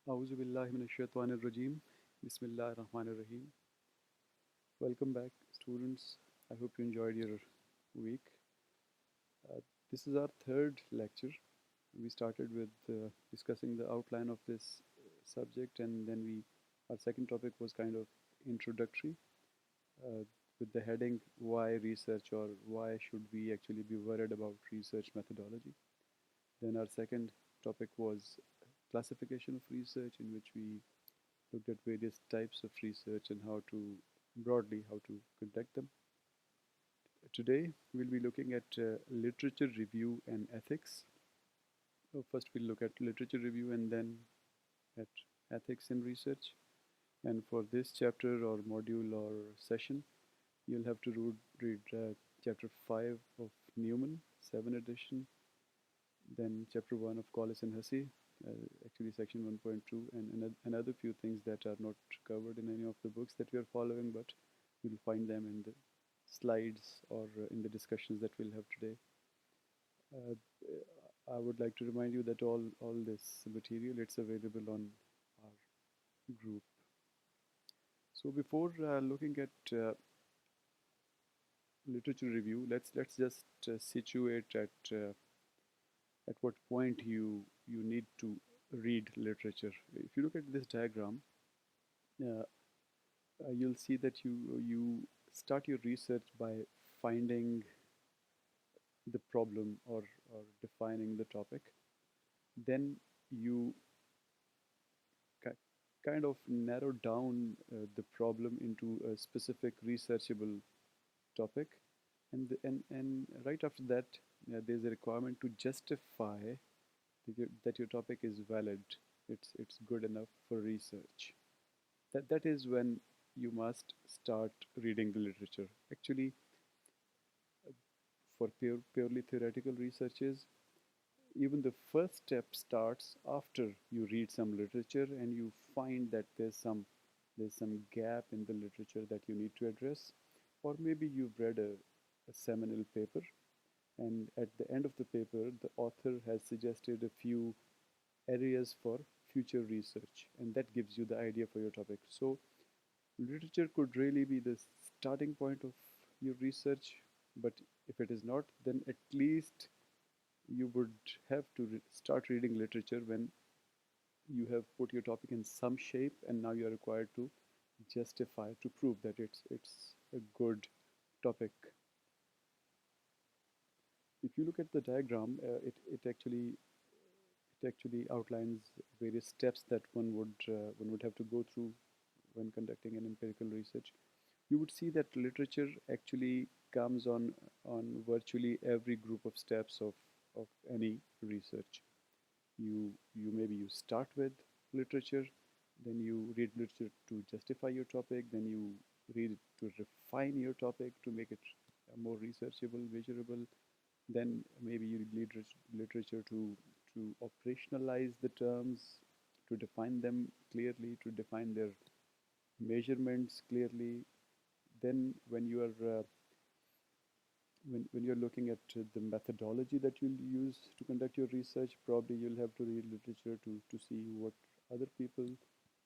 A'udhu billahi minash shaitanir rajim. Bismillahir Rahmanir Rahim. Welcome back, students. I hope you enjoyed your week. This is our third lecture. We started with discussing the outline of this subject, and then our second topic was kind of introductory uh, with the heading "Why Research?" or "Why should we actually be worried about research methodology?" Then our second topic was classification of research, in which we looked at various types of research and broadly how to conduct them. Today we'll be looking at literature review and ethics. So first we'll look at literature review and then at ethics in research. And for this chapter or module or session, you'll have to read chapter 5 of Newman, 7 edition, then chapter 1 of Collis and Hussey, actually section 1.2, and another few things that are not covered in any of the books that we are following, but you'll find them in the slides or in the discussions that we'll have today. Uh, I would like to remind you that all this material, it's available on our group. So before looking at literature review, let's just situate at what point you need to read literature. If you look at this diagram, uh, you'll see that you start your research by finding the problem or defining the topic. Then you kind of narrow down the problem into a specific researchable topic, and right after that, there's a requirement to justify that your topic is valid. It's good enough for research. That is when you must start reading the literature. Actually, for purely theoretical researches, even the first step starts after you read some literature and you find that there's some gap in the literature that you need to address, or maybe you've read a seminal paper, and at the end of the paper the author has suggested a few areas for future research, and that gives you the idea for your topic. So literature could really be the starting point of your research, but if it is not, then at least you would have to start reading literature when you have put your topic in some shape, and now you are required to justify, to prove that it's a good topic. If you look at the diagram, it actually outlines various steps that one would have to go through when conducting an empirical research. You would see that literature actually comes on virtually every group of steps of any research. You start with literature, then you read literature to justify your topic, then you read it to refine your topic to make it more researchable, measurable. Then maybe you read literature to operationalize the terms, to define them clearly, to define their measurements clearly. Then when you're looking at the methodology that you'll use to conduct your research, probably you'll have to read literature to see what other people,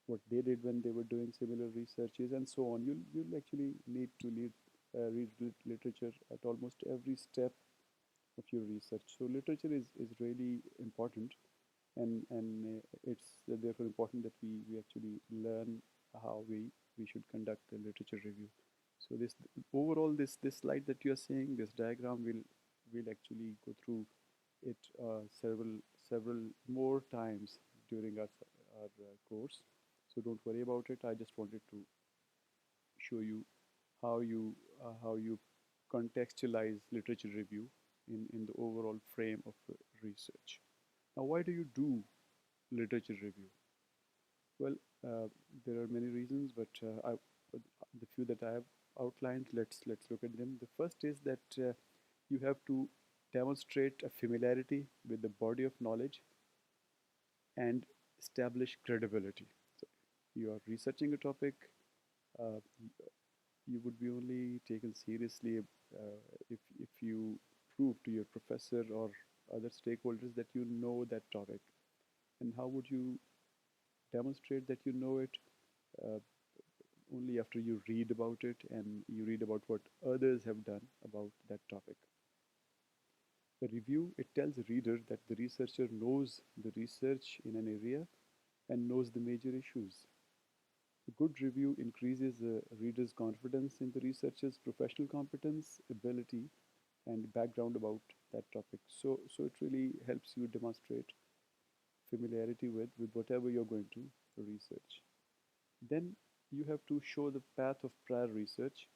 what they did when they were doing similar researches, and so on. You'll actually need to read literature at almost every step of your research. So literature is really important, and it's therefore important that we actually learn how we should conduct the literature review. So this overall this slide that you are seeing, this diagram will actually go through it several more times during our course. So don't worry about it. I just wanted to show you how you contextualize literature review in the overall frame of research. Now, why do you do literature review? Well, there are many reasons, but the few that I have outlined, let's look at them. The first is that you have to demonstrate a familiarity with the body of knowledge and establish credibility. So you are researching a topic. Uh, you would be only taken seriously if you prove to your professor or other stakeholders that you know that topic. And how would you demonstrate that you know it uh, only after you read about it and you read about what others have done about that topic. The review, it tells the reader that the researcher knows the research in an area and knows the major issues. A good review increases a reader's confidence in the researcher's professional competence, ability, and background about that topic. So it really helps you demonstrate familiarity with whatever you're going to research. Then you have to show the path of prior research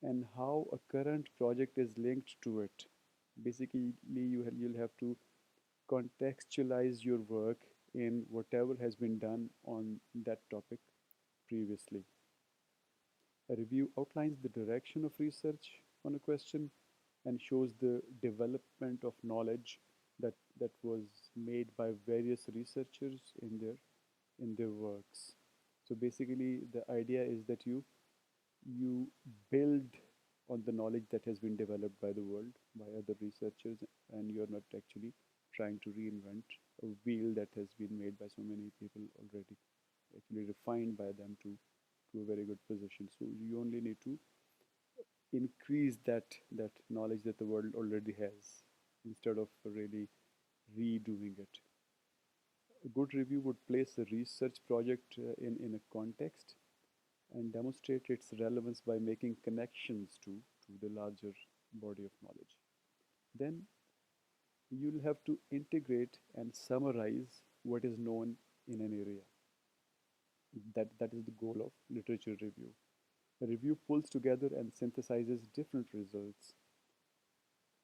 and how a current project is linked to it. Basically, you'll have to contextualize your work in whatever has been done on that topic previously. A review outlines the direction of research on a question and shows the development of knowledge that was made by various researchers in their works. So basically, the idea is that you build on the knowledge that has been developed by the world by other researchers, and you're not actually trying to reinvent a wheel that has been made by so many people already, actually refined by them to a very good position. So you only need to increase that knowledge that the world already has instead of really redoing it. A good review would place a research project in a context and demonstrate its relevance by making connections to the larger body of knowledge. Then you'll have to integrate and summarize what is known in an area. That is the goal of literature review. A review pulls together and synthesizes different results.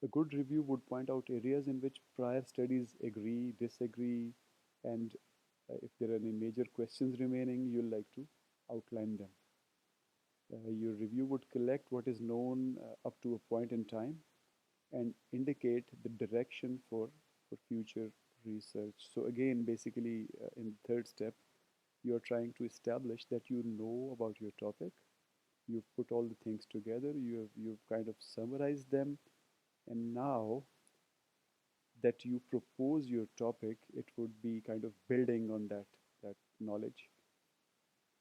A good review would point out areas in which prior studies agree, disagree, and if there are any major questions remaining, you'll like to outline them. Your review would collect what is known up to a point in time and indicate the direction for future research. So again, basically, in the third step, you're trying to establish that you know about your topic. You've put all the things together. You've kind of summarized them, and now that you propose your topic, it would be kind of building on that knowledge.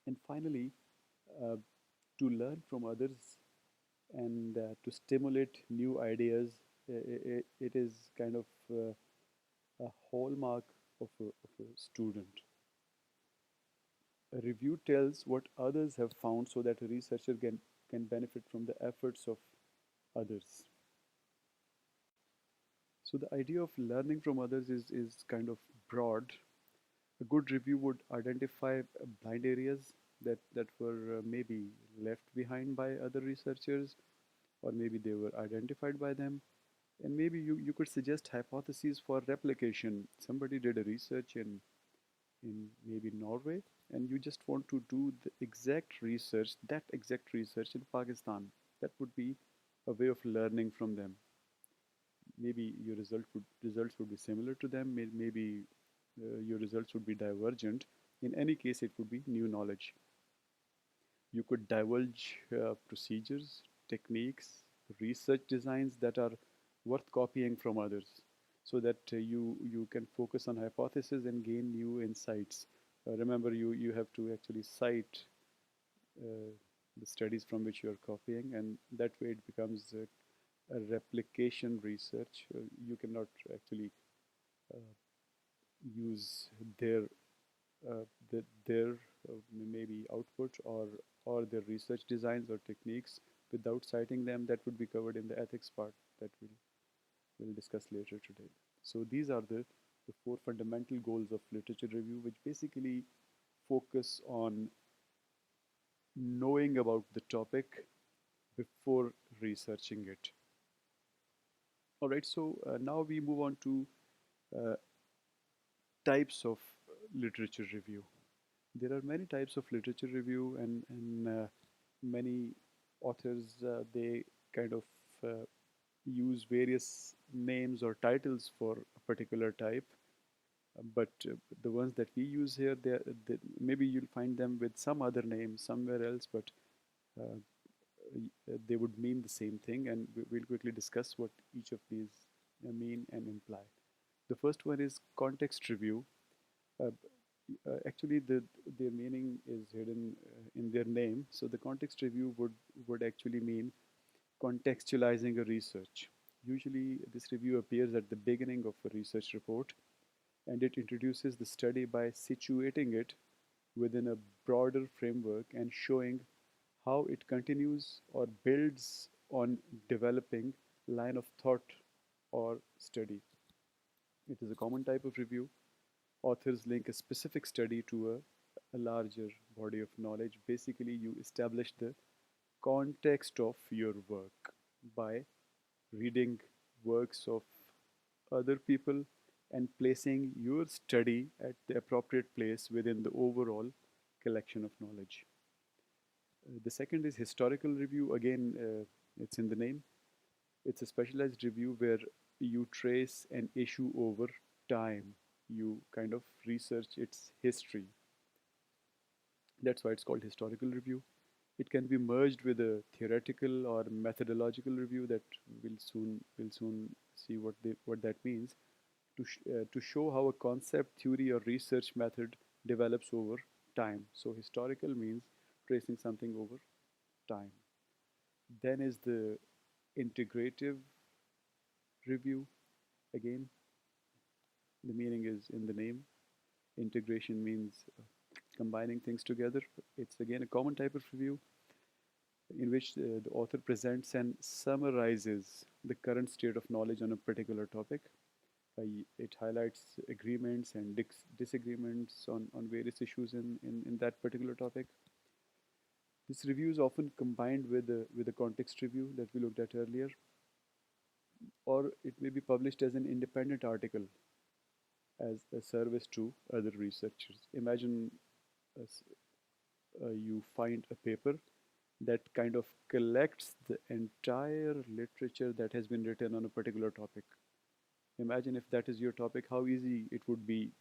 And finally, uh, to learn from others and to stimulate new ideas, it is kind of a hallmark of a student. A review tells what others have found so that a researcher can benefit from the efforts of others. So the idea of learning from others is kind of broad. A good review would identify blind areas that were maybe left behind by other researchers, or maybe they were identified by them. And maybe you could suggest hypotheses for replication. Somebody did a research in maybe Norway, and you just want to do the exact research, that exact research in Pakistan. That would be a way of learning from them. Maybe your results would be similar to them. Maybe your results would be divergent. In any case, it would be new knowledge. You could divulge procedures, techniques, research designs that are worth copying from others so that you can focus on hypotheses and gain new insights. Remember, you have to actually cite uh, the studies from which you are copying, and that way it becomes a replication research. You cannot actually uh, use uh, their maybe output or their research designs or techniques without citing them. That would be covered in the ethics part that we'll discuss later today. So these are the four fundamental goals of literature review, which basically focus on knowing about the topic before researching it. All right, so now we move on to uh, types of literature review. There are many types of literature review, and many authors they kind of use various names or titles for a particular type. But the ones that we use here, maybe you'll find them with some other name somewhere else, but uh, they would mean the same thing, and we'll quickly discuss what each of these mean and imply. The first one is context review. Uh, Actually, their meaning is hidden in their name. So the context review would actually mean contextualizing a research. Usually, this review appears at the beginning of a research report, and it introduces the study by situating it within a broader framework and showing how it continues or builds on developing line of thought or study. It is a common type of review. Authors link a specific study to a larger body of knowledge. Basically, you establish the context of your work by reading works of other people and placing your study at the appropriate place within the overall collection of knowledge. The second is historical review. Again, it's in the name. It's a specialized review where you trace an issue over time. You kind of research its history. That's why it's called historical review. It can be merged with a theoretical or methodological review that we'll soon see what that means to show how a concept, theory, or research method develops over time. So historical means tracing something over time. Then is the integrative review. Again, the meaning is in the name. Integration means combining things together. It's again a common type of review in which the author presents and summarizes the current state of knowledge on a particular topic. It highlights agreements and disagreements on various issues in that particular topic. This review is often combined with a context review that we looked at earlier, or it may be published as an independent article as a service to other researchers. Imagine you find a paper that kind of collects the entire literature that has been written on a particular topic. Imagine if that is your topic, how easy it would be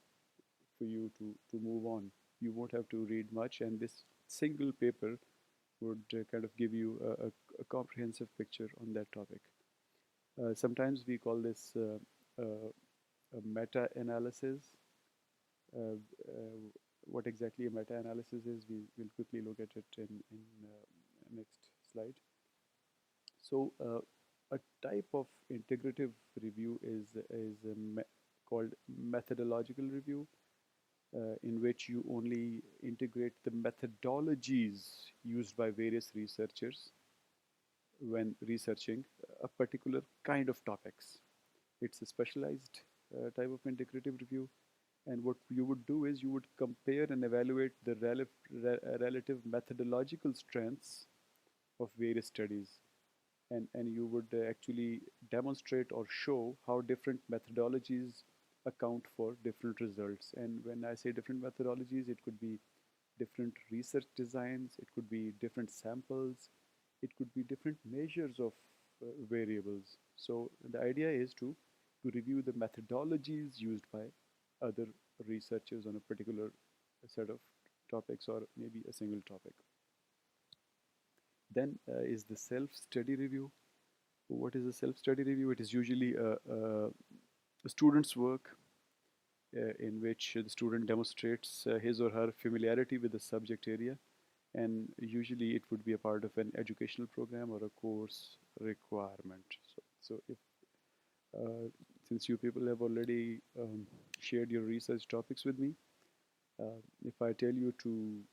for you to move on. You won't have to read much, and this single paper would kind of give you a comprehensive picture on that topic. Sometimes we call this a meta analysis. Uh, what exactly a meta analysis is, we will quickly look at it in next slide. So, a type of integrative review is called methodological review, in which you only integrate the methodologies used by various researchers when researching a particular kind of topics. It's a specialized type of integrative review. And what you would do is you would compare and evaluate the relative methodological strengths of various studies. And you would actually demonstrate or show how different methodologies account for different results. And when I say different methodologies, it could be different research designs, it could be different samples, it could be different measures of variables. So the idea is to review the methodologies used by other researchers on a particular set of topics or maybe a single topic. Then is the self-study review. What is a self-study review? It is usually a student's work in which the student demonstrates his or her familiarity with the subject area, and usually it would be a part of an educational program or a course requirement. So if since you people have already shared your research topics with me, if I tell you to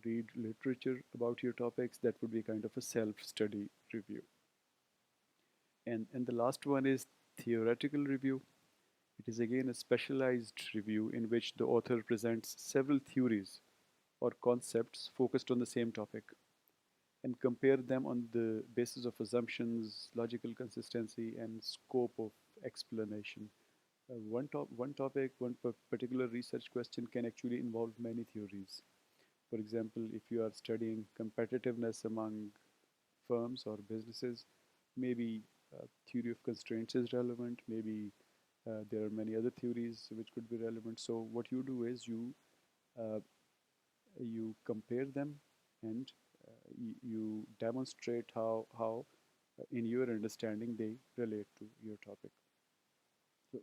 read literature about your topics, that would be kind of a self-study review. And the last one is theoretical review. It is again a specialized review in which the author presents several theories or concepts focused on the same topic and compare them on the basis of assumptions, logical consistency, and scope of explanation. One topic, particular research question can actually involve many theories. For example, if you are studying competitiveness among firms or businesses, maybe theory of constraints is relevant, maybe there are many other theories which could be relevant. So what you do is uh, you compare them and you demonstrate how in your understanding they relate to your topic. So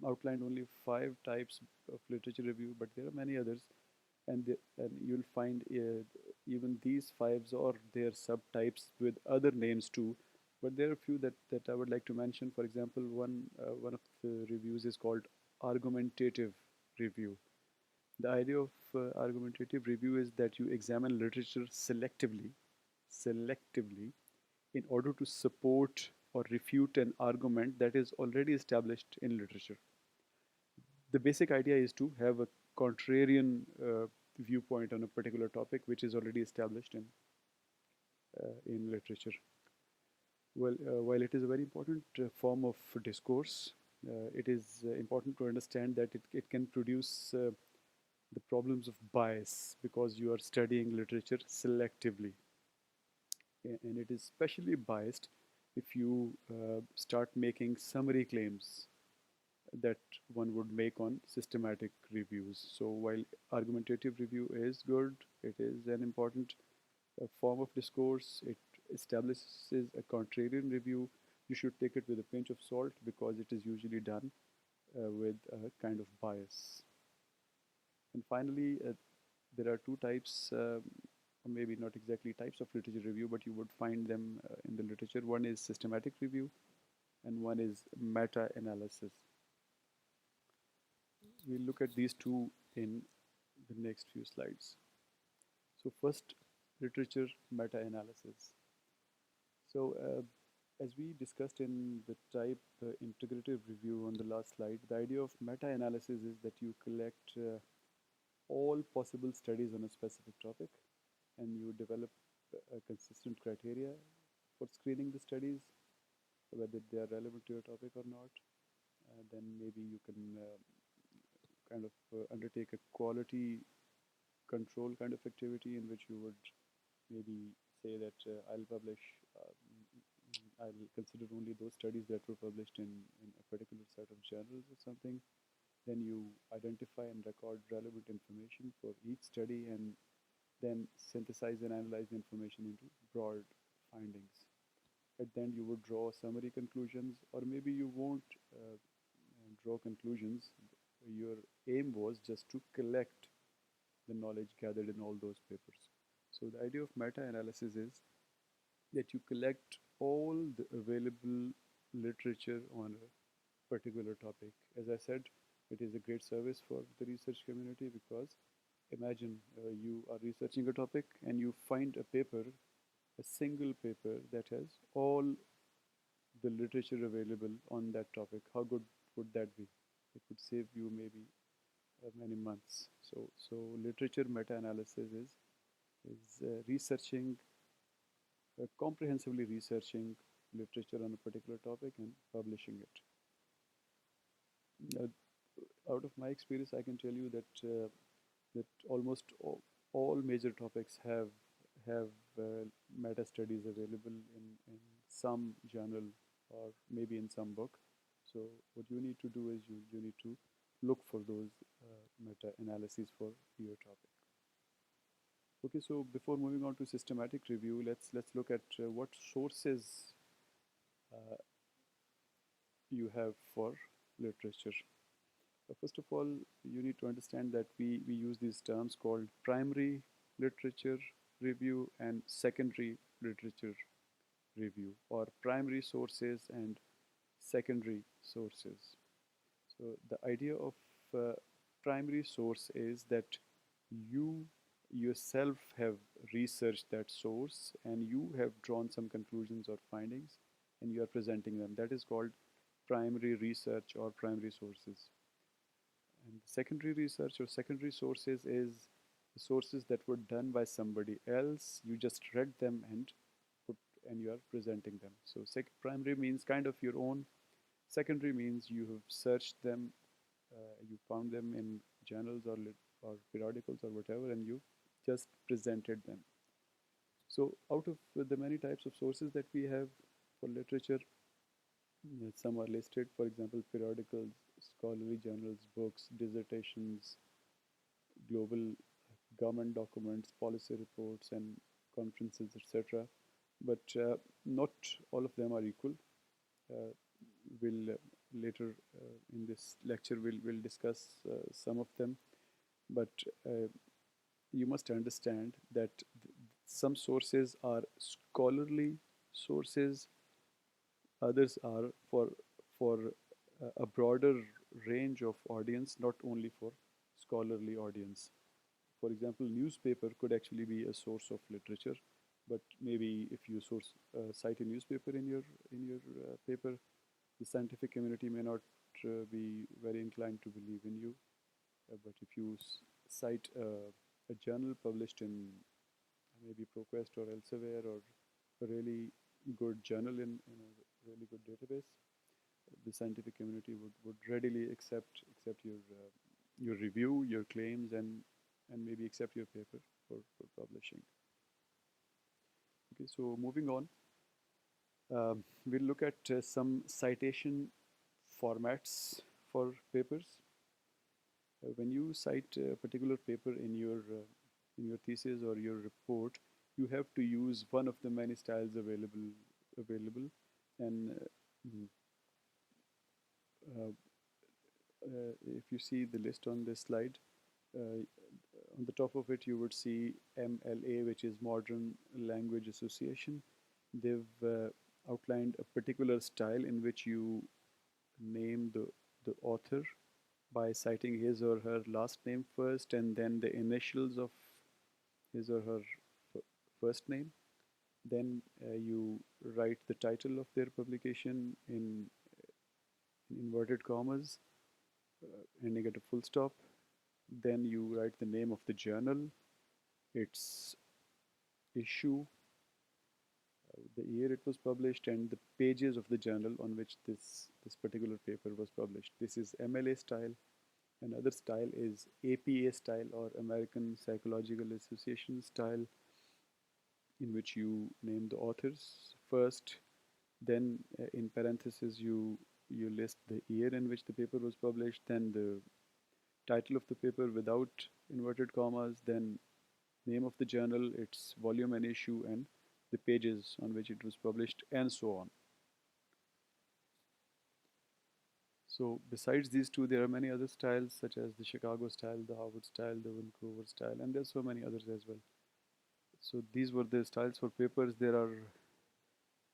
outlined only 5 types of literature review, but there are many others, and you'll find even these fives or their subtypes with other names too. But there are a few that I would like to mention. For example, one of the reviews is called argumentative review. The idea of argumentative review is that you examine literature selectively, in order to support or refute an argument that is already established in literature. The basic idea is to have a contrarian viewpoint on a particular topic which is already established in literature. Well, while it is a very important form of discourse, it is important to understand that it can produce the problems of bias because you are studying literature selectively. And it is especially biased if you start making summary claims that one would make on systematic reviews. So while argumentative review is good, it is an important form of discourse. It establishes a contrarian review. You should take it with a pinch of salt because it is usually done with a kind of bias. And finally, there are 2 types, maybe not exactly types of literature review, but you would find them in the literature. One is systematic review, and one is meta-analysis. We'll look at these two in the next few slides. So first, literature meta-analysis. So as we discussed in the type integrative review on the last slide, the idea of meta-analysis is that you collect all possible studies on a specific topic, and you develop a consistent criteria for screening the studies, whether they are relevant to your topic or not. Then maybe you can kind of undertake a quality control kind of activity in which you would maybe say that I'll consider only those studies that were published in a particular set of journals or something. Then you identify and record relevant information for each study and then synthesize and analyze the information into broad findings. At the end, you would draw summary conclusions, or maybe you won't draw conclusions. Your aim was just to collect the knowledge gathered in all those papers. So the idea of meta-analysis is that you collect all the available literature on a particular topic. As I said, it is a great service for the research community because imagine you are researching a topic and you find a paper, a single paper that has all the literature available on that topic. How good would that be? It would save you maybe many months. So literature meta-analysis is researching, comprehensively researching literature on a particular topic and publishing it. Out of my experience, I can tell you that almost all major topics have meta studies available in some journal or maybe in some book. So what you need to do is you need to look for those meta analyses for your topic. Okay, so before moving on to systematic review, let's look at what sources you have for literature. First of all, you need to understand that we use these terms called primary literature review and secondary literature review, or primary sources and secondary sources. So the idea of primary source is that you yourself have researched that source and you have drawn some conclusions or findings and you are presenting them. That is called primary research or primary sources. And secondary research or secondary sources is the sources that were done by somebody else. You just read them and you are presenting them. So primary means kind of your own. Secondary means you have searched them, you found them in journals or periodicals or whatever, and you just presented them. So out of the many types of sources that we have for literature, some are listed, for example, periodicals, scholarly journals, books, dissertations, global government documents, policy reports, and conferences, etc. But not all of them are equal. We'll later in this lecture we'll discuss some of them, but you must understand that some sources are scholarly sources, others are for a broader range of audience, not only for scholarly audience. For example, newspaper could actually be a source of literature, but maybe if you cite a newspaper in your paper, the scientific community may not be very inclined to believe in you. But if you cite a journal published in maybe ProQuest or elsewhere, or a really good journal in a really good database, the scientific community would readily accept your review, your claims, and maybe accept your paper for publishing. Okay, so moving on, we'll look at some citation formats for papers. When you cite a particular paper in your thesis or your report, you have to use one of the many styles available, and mm, uh, if you see the list on this slide, on the top of it you would see MLA, which is Modern Language Association. They've outlined a particular style in which you name the author by citing his or her last name first and then the initials of his or her first name. Then you write the title of their publication in inverted commas, ending at a full stop. Then you write the name of the journal, its issue, the year it was published, and the pages of the journal on which this particular paper was published. This is MLA style. Another style is APA style, or American Psychological Association style, in which you name the authors first, then in parentheses you list the year in which the paper was published, then the title of the paper without inverted commas, then name of the journal, its volume and issue, and the pages on which it was published, and so on. So besides these two, there are many other styles, such as the Chicago style, the Harvard style, the Vancouver style, and there's so many others as well. So these were the styles for papers. There are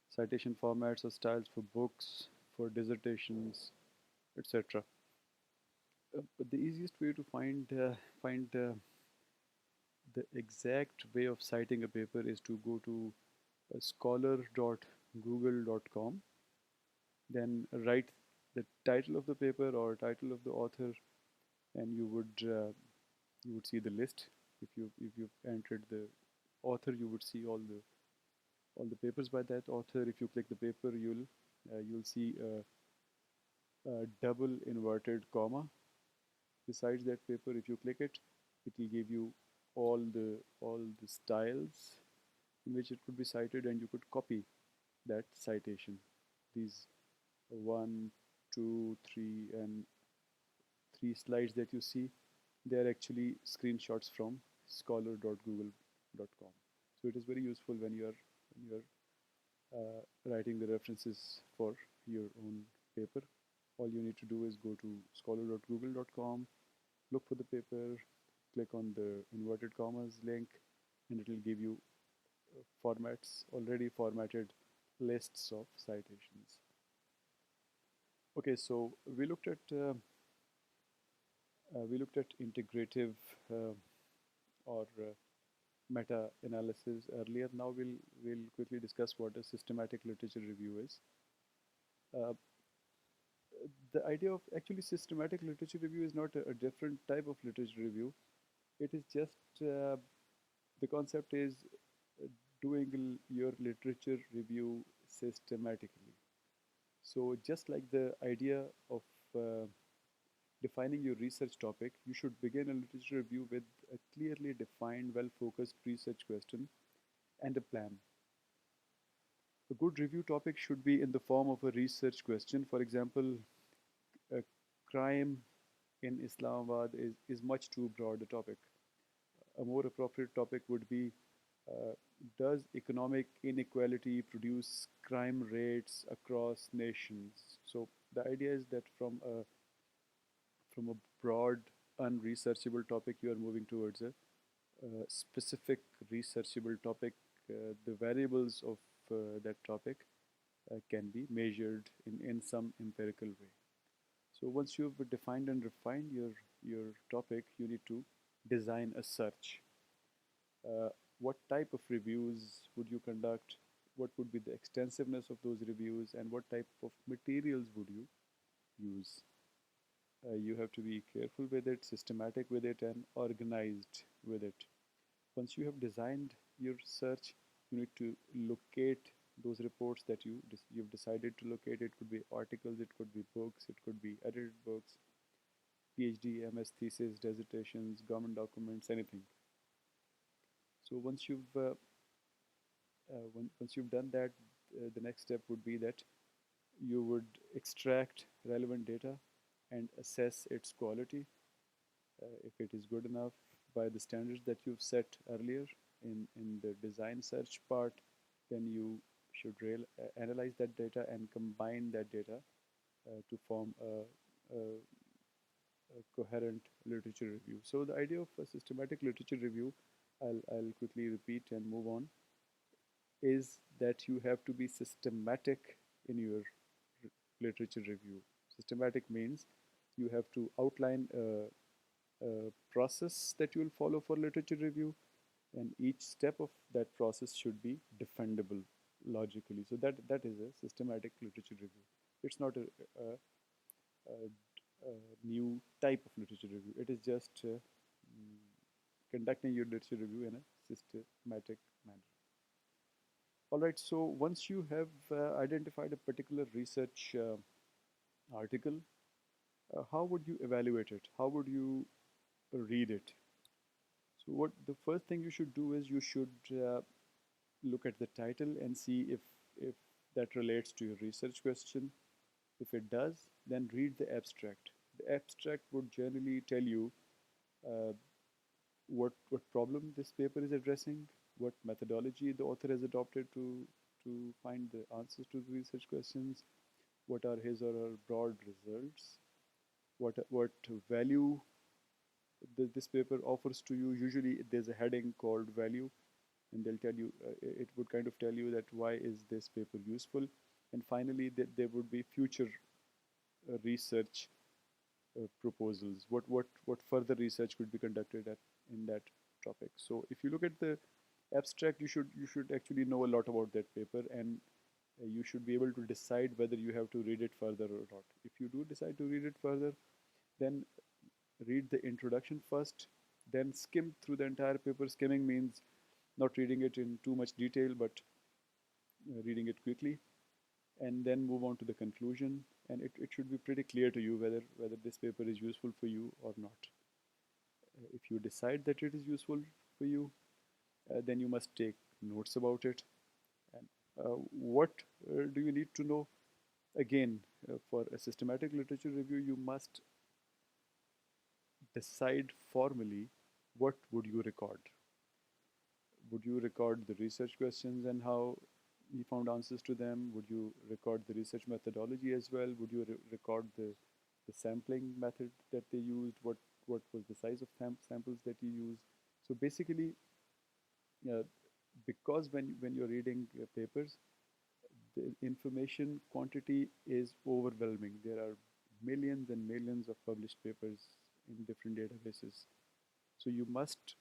citation formats or styles for books, for dissertations, etc. But the easiest way to find the exact way of citing a paper is to go to scholar.google.com, then write the title of the paper or title of the author, and you would see the list. If you've entered the author, you would see all the papers by that author. If you click the paper, you'll see a double inverted comma besides that paper. If you click it, it will give you all the styles in which it could be cited, and you could copy that citation. These 1, 2, 3, and 3 slides that you see, they are actually screenshots from scholar.google.com. So it is very useful when you are writing the references for your own paper. All you need to do is go to scholar.google.com, look for the paper, click on the inverted commas link, and it will give you already formatted lists of citations. Okay, so we looked at integrative or meta-analysis earlier. Now we'll quickly discuss what a systematic literature review is. The idea of actually systematic literature review is not a different type of literature review. It is just the concept is doing your literature review systematically. So just like the idea of defining your research topic, you should begin a literature review with a clearly defined, well-focused research question and a plan. A good review topic should be in the form of a research question. For example, a crime in Islamabad is much too broad a topic. A more appropriate topic would be Uh, does economic inequality produce crime rates across nations? So the idea is that from a broad, unresearchable topic, you are moving towards a specific researchable topic. The variables of that topic can be measured in some empirical way. So once you've defined and refined your topic, you need to design a search. Uh, what type of reviews would you conduct? What would be the extensiveness of those reviews, and what type of materials would you use? You have to be careful with it, systematic with it, and organized with it. Once you have designed your search, you need to locate those reports that you've decided to locate. It could be articles, it could be books, it could be edited books, PhD, MS thesis, dissertations, government documents, anything. So once you've done that, the next step would be that you would extract relevant data and assess its quality. If it is good enough by the standards that you've set earlier in the design search part, then you should analyze that data and combine that data to form a coherent literature review. So the idea of a systematic literature review, I'll quickly repeat and move on, is that you have to be systematic in your literature review. Systematic means you have to outline a process that you will follow for literature review, and each step of that process should be defendable logically. So that is a systematic literature review. It's not a new type of literature review. It is just conducting your literature review in a systematic manner. All right, so once you have identified a particular research article, how would you evaluate it? How would you read it? So what the first thing you should do is you should look at the title and see if that relates to your research question. If it does, then read the abstract. The abstract would generally tell you uh, what problem this paper is addressing, what methodology the author has adopted to find the answers to the research questions, what are his or her broad results, what value this paper offers to you. Usually there's a heading called value, and they'll tell you, it would kind of tell you that why is this paper useful, and finally there would be future research proposals. What further research could be conducted in that topic. So if you look at the abstract, you should actually know a lot about that paper, and you should be able to decide whether you have to read it further or not. If you do decide to read it further, then read the introduction first, then skim through the entire paper. Skimming means not reading it in too much detail, but reading it quickly, and then move on to the conclusion. And it should be pretty clear to you whether this paper is useful for you or not. If you decide that it is useful for you, then you must take notes about it. And what do you need to know? Again, for a systematic literature review, you must decide formally what would you record. Would you record the research questions and how he found answers to them? Would you record the research methodology as well? Would you record the sampling method that they used? What was the size of samples that you used? So basically, uh, because when you're reading papers, the information quantity is overwhelming. There are millions and millions of published papers in different databases. So you must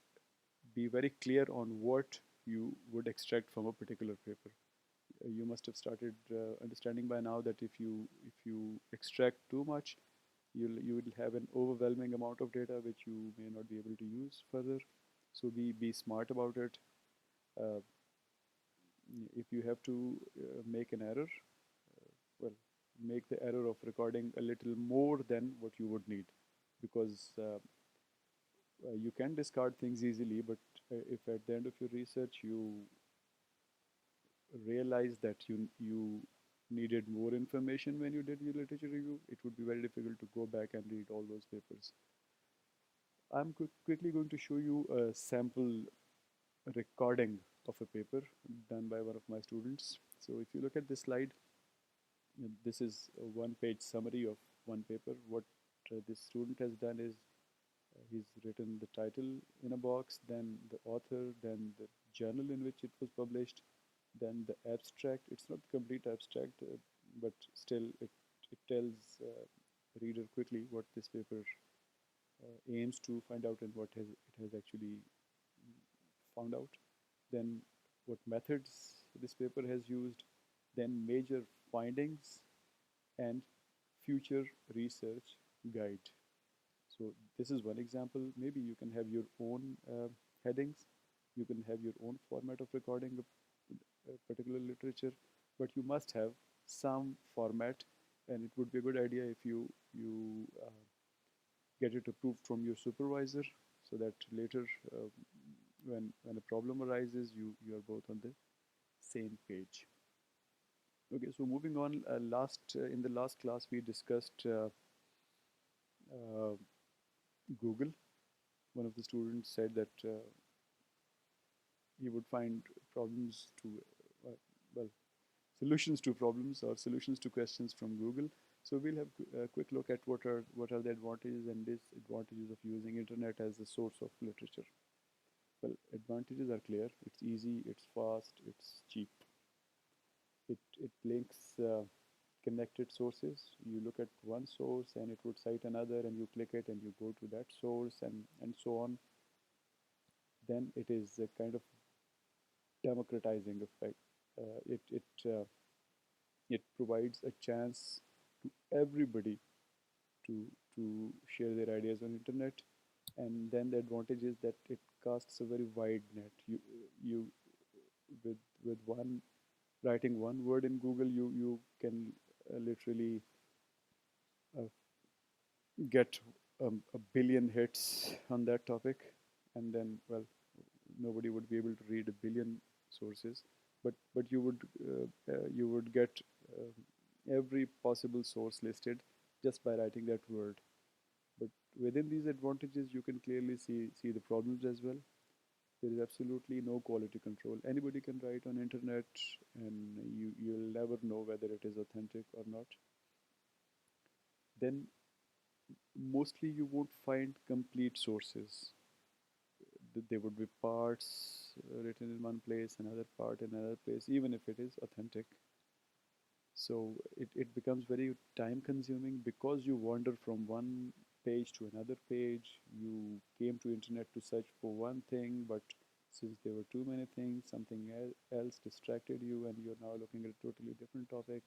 be very clear on what you would extract from a particular paper. You must have started understanding by now that if you extract too much, you will have an overwhelming amount of data which you may not be able to use further. So be smart about it. Uh, if you have to make an error, well, make the error of recording a little more than what you would need, because you can discard things easily, but if at the end of your research you realize that you needed more information when you did your literature review, it would be very difficult to go back and read all those papers. I'm quickly going to show you a sample recording of a paper done by one of my students. So if you look at this slide, this is a one-page summary of one paper. What this student has done is he's written the title in a box, then the author, then the journal in which it was published, then the abstract. It's not the complete abstract, but still it tells reader quickly what this paper aims to find out and what it has actually found out. Then what methods this paper has used, then major findings, and future research guide. So this is one example. Maybe you can have your own headings. You can have your own format of recording a particular literature, but you must have some format, and it would be a good idea if you get it approved from your supervisor, so that later when a problem arises, you are both on the same page. Okay, so moving on. In the last class we discussed uh, Google. One of the students said that he would find problems to well, solutions to problems or solutions to questions from Google. So we'll have a quick look at what are the advantages and disadvantages of using internet as a source of literature. Well, advantages are clear. It's easy, it's fast, it's cheap. It links connected sources. You look at one source and it would cite another, and you click it and you go to that source, and so on. Then it is a kind of democratizing effect. It provides a chance to everybody to to share their ideas on internet. And then the advantage is that it casts a very wide net. You with one writing one word in Google, you can literally uh, get a billion hits on that topic, and then, well, nobody would be able to read a billion sources, but you would get every possible source listed just by writing that word. But within these advantages, you can clearly see the problems as well. There is absolutely no quality control. Anybody can write on internet, and you'll never know whether it is authentic or not. Then mostly you won't find complete sources. There would be parts written in one place, another part in another place, even if it is authentic. So it becomes very time consuming because you wander from one page to another page. You came to internet to search for one thing, but since there were too many things, something else distracted you, and you're now looking at a totally different topic.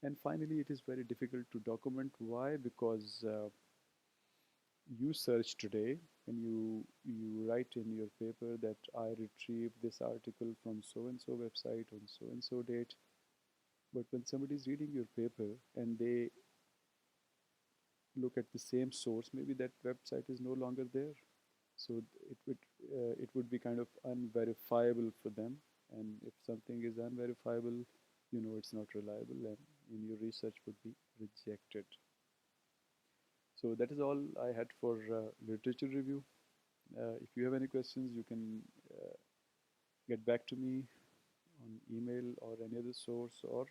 And finally, it is very difficult to document. Why? Because you search today and you write in your paper that I retrieved this article from so and so website on so and so date. But when somebody is reading your paper and they look at the same source, maybe that website is no longer there. So it would be kind of unverifiable for them. And if something is unverifiable, it's not reliable, and your research would be rejected. So that is all I had for literature review. If you have any questions, you can get back to me on email or any other source, or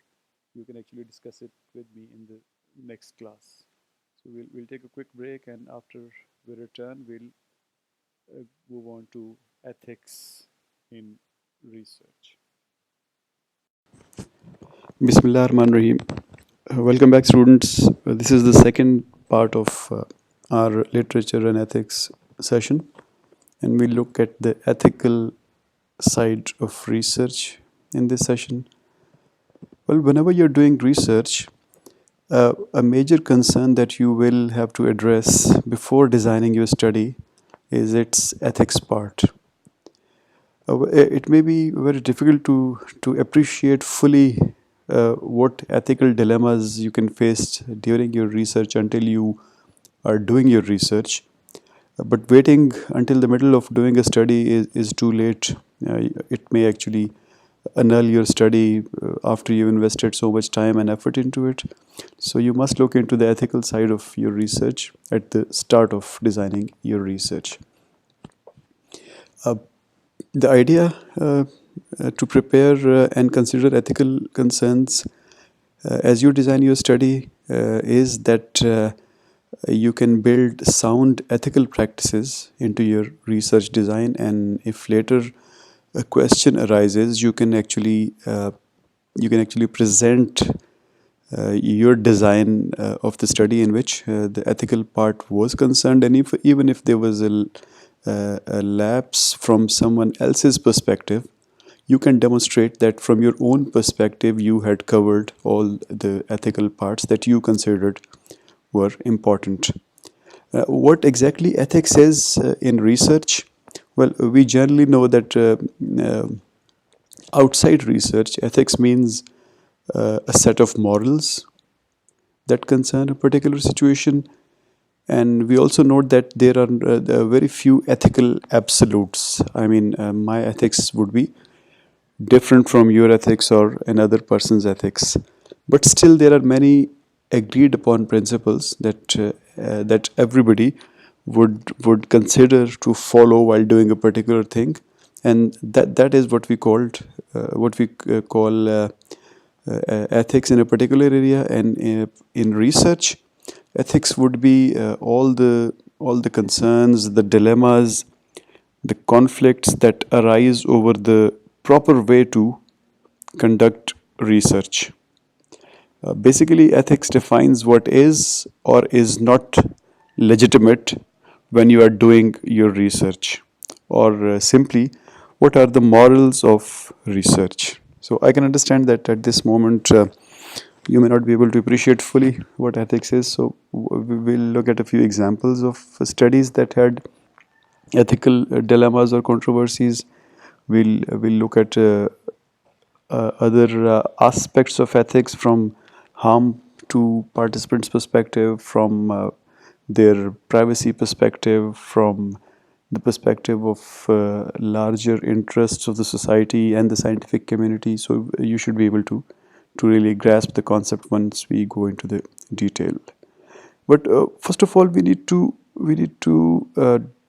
you can actually discuss it with me in the next class. So we'll take a quick break, and after we return, we'll move on to ethics in research. Bismillah ar-Rahman Rahim. Welcome back, students. This is the second part of our literature and ethics session, and we look at the ethical side of research in this session. Well, whenever you're doing research, a major concern that you will have to address before designing your study is its ethics part. It may be very difficult to appreciate fully what ethical dilemmas you can face during your research until you are doing your research. But waiting until the middle of doing a study is too late. It may actually annul your study after you've invested so much time and effort into it. So you must look into the ethical side of your research at the start of designing your research. Uh, The idea to prepare and consider ethical concerns as you design your study is that you can build sound ethical practices into your research design, and if later a question arises, you can actually present your design of the study in which the ethical part was concerned, and if even if there was a lapse from someone else's perspective, you can demonstrate that from your own perspective you had covered all the ethical parts that you considered were important. What exactly ethics is in research? Well, we generally know that uh, outside research, ethics means a set of morals that concern a particular situation. And we also note that there are very few ethical absolutes. I mean, my ethics would be different from your ethics or another person's ethics. But still, there are many agreed upon principles that everybody would consider to follow while doing a particular thing, and that is what we call ethics in a particular area. And in research, ethics would be all the concerns, the dilemmas, the conflicts that arise over the proper way to conduct research. Basically, ethics defines what is or is not legitimate when you are doing your research, or simply, what are the morals of research. So, I can understand that at this moment you may not be able to appreciate fully what ethics is. So, we will look at a few examples of studies that had ethical dilemmas or controversies. We'll look at other aspects of ethics from harm to participants' perspective, from their privacy perspective, from the perspective of larger interests of the society and the scientific community. So you should be able to really grasp the concept once we go into the detail. But first of all, we need to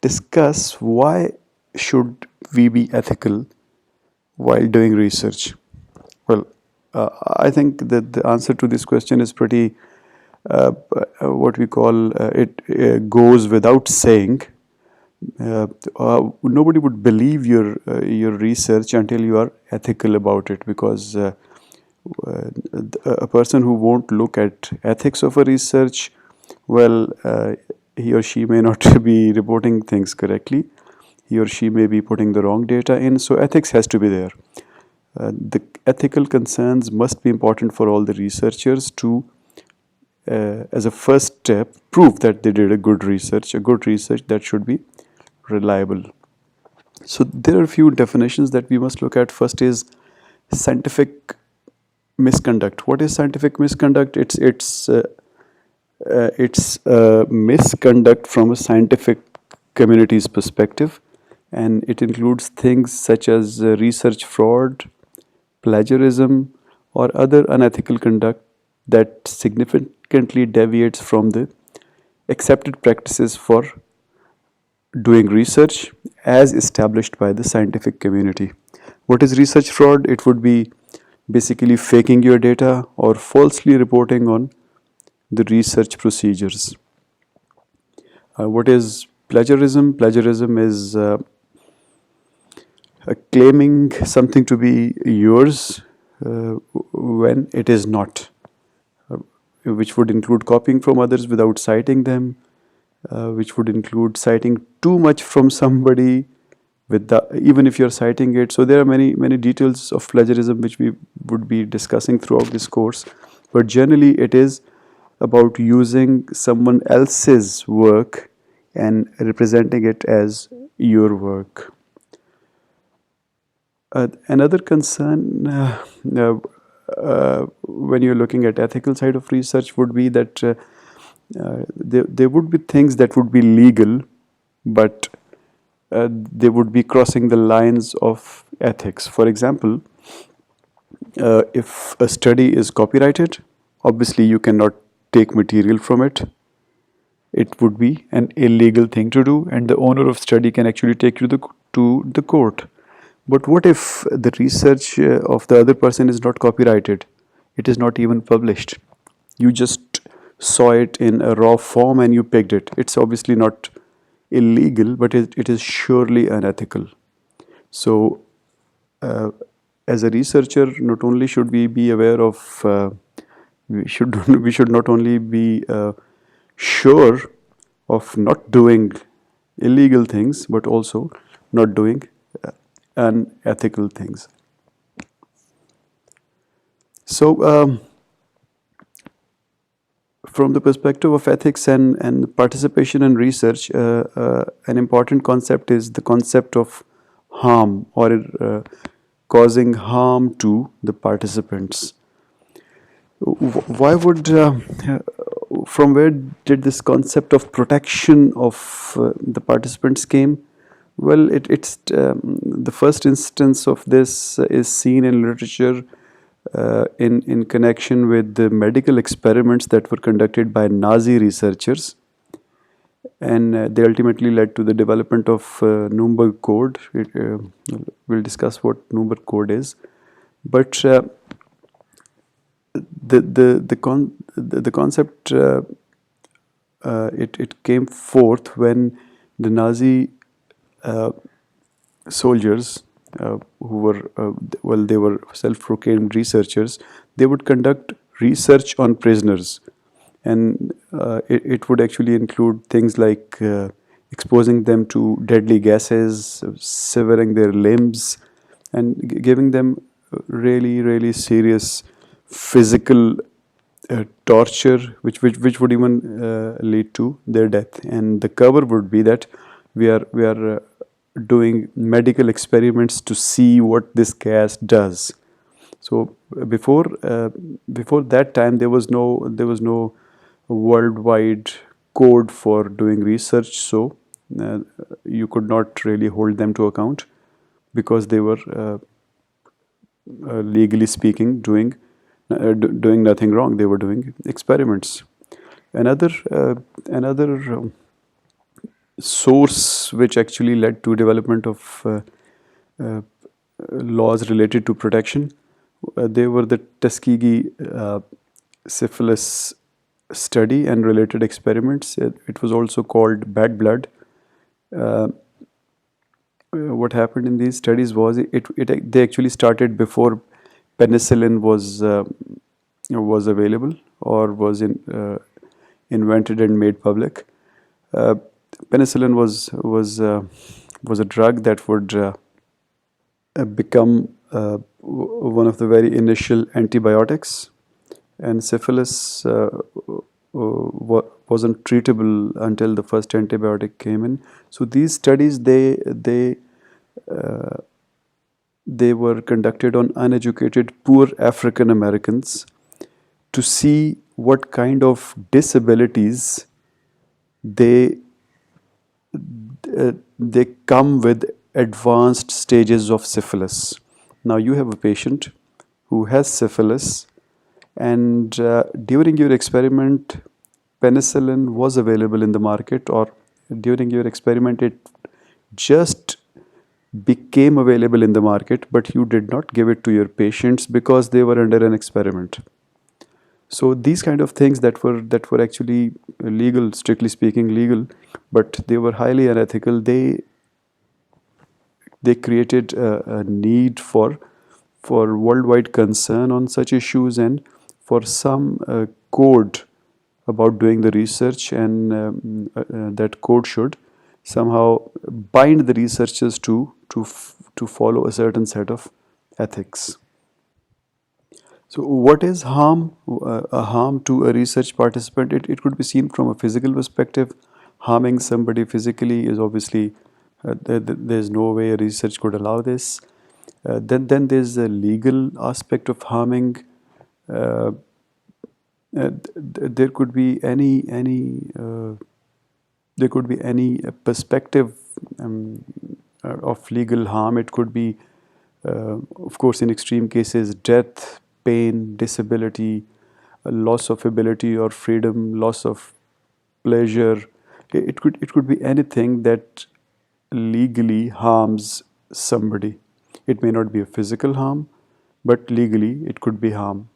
discuss why should we be ethical while doing research. Well, I think that the answer to this question is pretty what we call it goes without saying. Nobody would believe your research until you are ethical about it, because a person who won't look at ethics of a research, well, he or she may not be reporting things correctly. He or she may be putting the wrong data in. So ethics has to be there. The ethical concerns must be important for all the researchers to, as a first step, prove that they did a good research that should be reliable. So there are a few definitions that we must look at. First is scientific misconduct. What is scientific misconduct? It's misconduct from a scientific community's perspective, and it includes things such as research fraud, plagiarism, or other unethical conduct that significantly deviates from the accepted practices for doing research as established by the scientific community. What is research fraud? It would be basically faking your data or falsely reporting on the research procedures. What is plagiarism? Plagiarism is claiming something to be yours when it is not, which would include copying from others without citing them, which would include citing too much from somebody even if you're citing it. So there are many details of plagiarism which we would be discussing throughout this course, but generally it is about using someone else's work and representing it as your work. Another concern when you're looking at ethical side of research would be that there would be things that would be legal, but they would be crossing the lines of ethics. For example, if a study is copyrighted, obviously you cannot take material from it. It would be an illegal thing to do, and the owner of study can actually take you to the court. But what if the research of the other person is not copyrighted? It is not even published. You just saw it in a raw form and you picked it. It's obviously not illegal, but it is surely unethical. So, uh, as a researcher, not only should we be aware of, we should we should not only be sure of not doing illegal things, but also not doing unethical things. So, from the perspective of ethics and participation in research, an important concept is the concept of harm or causing harm to the participants. Why would, from where did this concept of protection of the participants came? Well, it's the first instance of this is seen in literature in connection with the medical experiments that were conducted by Nazi researchers, and they ultimately led to the development of Nuremberg Code. We'll discuss what Nuremberg Code is, but the concept it came forth when the Nazi uh, soldiers who were well, they were self-proclaimed researchers. They would conduct research on prisoners, and it would actually include things like exposing them to deadly gases, severing their limbs, and giving them really serious physical torture, which would even lead to their death. And the cover would be that we are doing medical experiments to see what this gas does. So before that time, there was no worldwide code for doing research. So uh, you could not really hold them to account because they were legally speaking doing nothing wrong. They were doing experiments. Another source which actually led to development of uh, laws related to protection. They were the Tuskegee syphilis study and related experiments. It was also called bad blood. Uh, what happened in these studies was they actually started before penicillin was available or was invented and made public. Uh, Penicillin was a drug that would become one of the very initial antibiotics, and syphilis wasn't treatable until the first antibiotic came in. So these studies uh, they were conducted on uneducated poor African Americans to see what kind of disabilities they they come with advanced stages of syphilis. Now you have a patient who has syphilis, and during your experiment, penicillin was available in the market, or during your experiment, it just became available in the market, but you did not give it to your patients because they were under an experiment. So these kind of things that were actually legal, strictly speaking legal, but they were highly unethical. They created a need for worldwide concern on such issues, and for some code about doing the research, and that code should somehow bind the researchers to follow a certain set of ethics. So, what is harm? A harm to a research participant? It could be seen from a physical perspective. Harming somebody physically is obviously there's no way a research could allow this. Then there's a legal aspect of harming. Uh, there could be any perspective of legal harm. It could be, of course, in extreme cases, death, pain, disability, loss of ability or freedom, loss of pleasure. It could be anything that legally harms somebody. It may not be a physical harm, but legally it could be harm.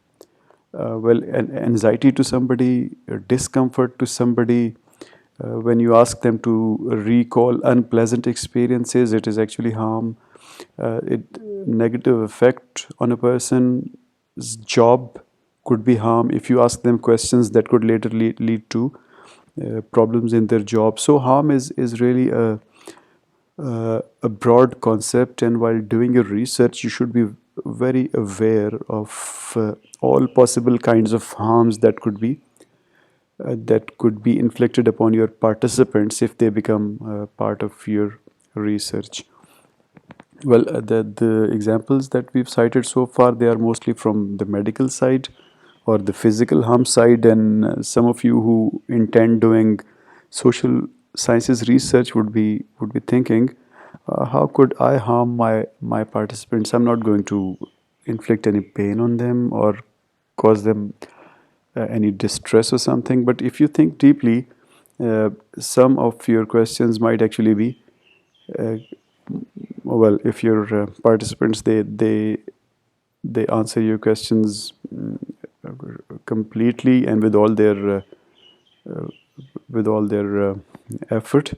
Well, anxiety to somebody, discomfort to somebody, when you ask them to recall unpleasant experiences, it is actually harm. It negative effect on a person's job could be harm if you ask them questions that could later lead to problems in their job. So harm is really a broad concept, and while doing your research, you should be very aware of all possible kinds of harms that could be inflicted upon your participants if they become part of your research. Well, the examples that we've cited so far, they are mostly from the medical side or the physical harm side, and some of you who intend doing social sciences research would be thinking, how could I harm my participants? I'm not going to inflict any pain on them or cause them any distress or something. But if you think deeply, some of your questions might actually be, uh, well, if your participants they answer your questions completely and uh, with all their effort,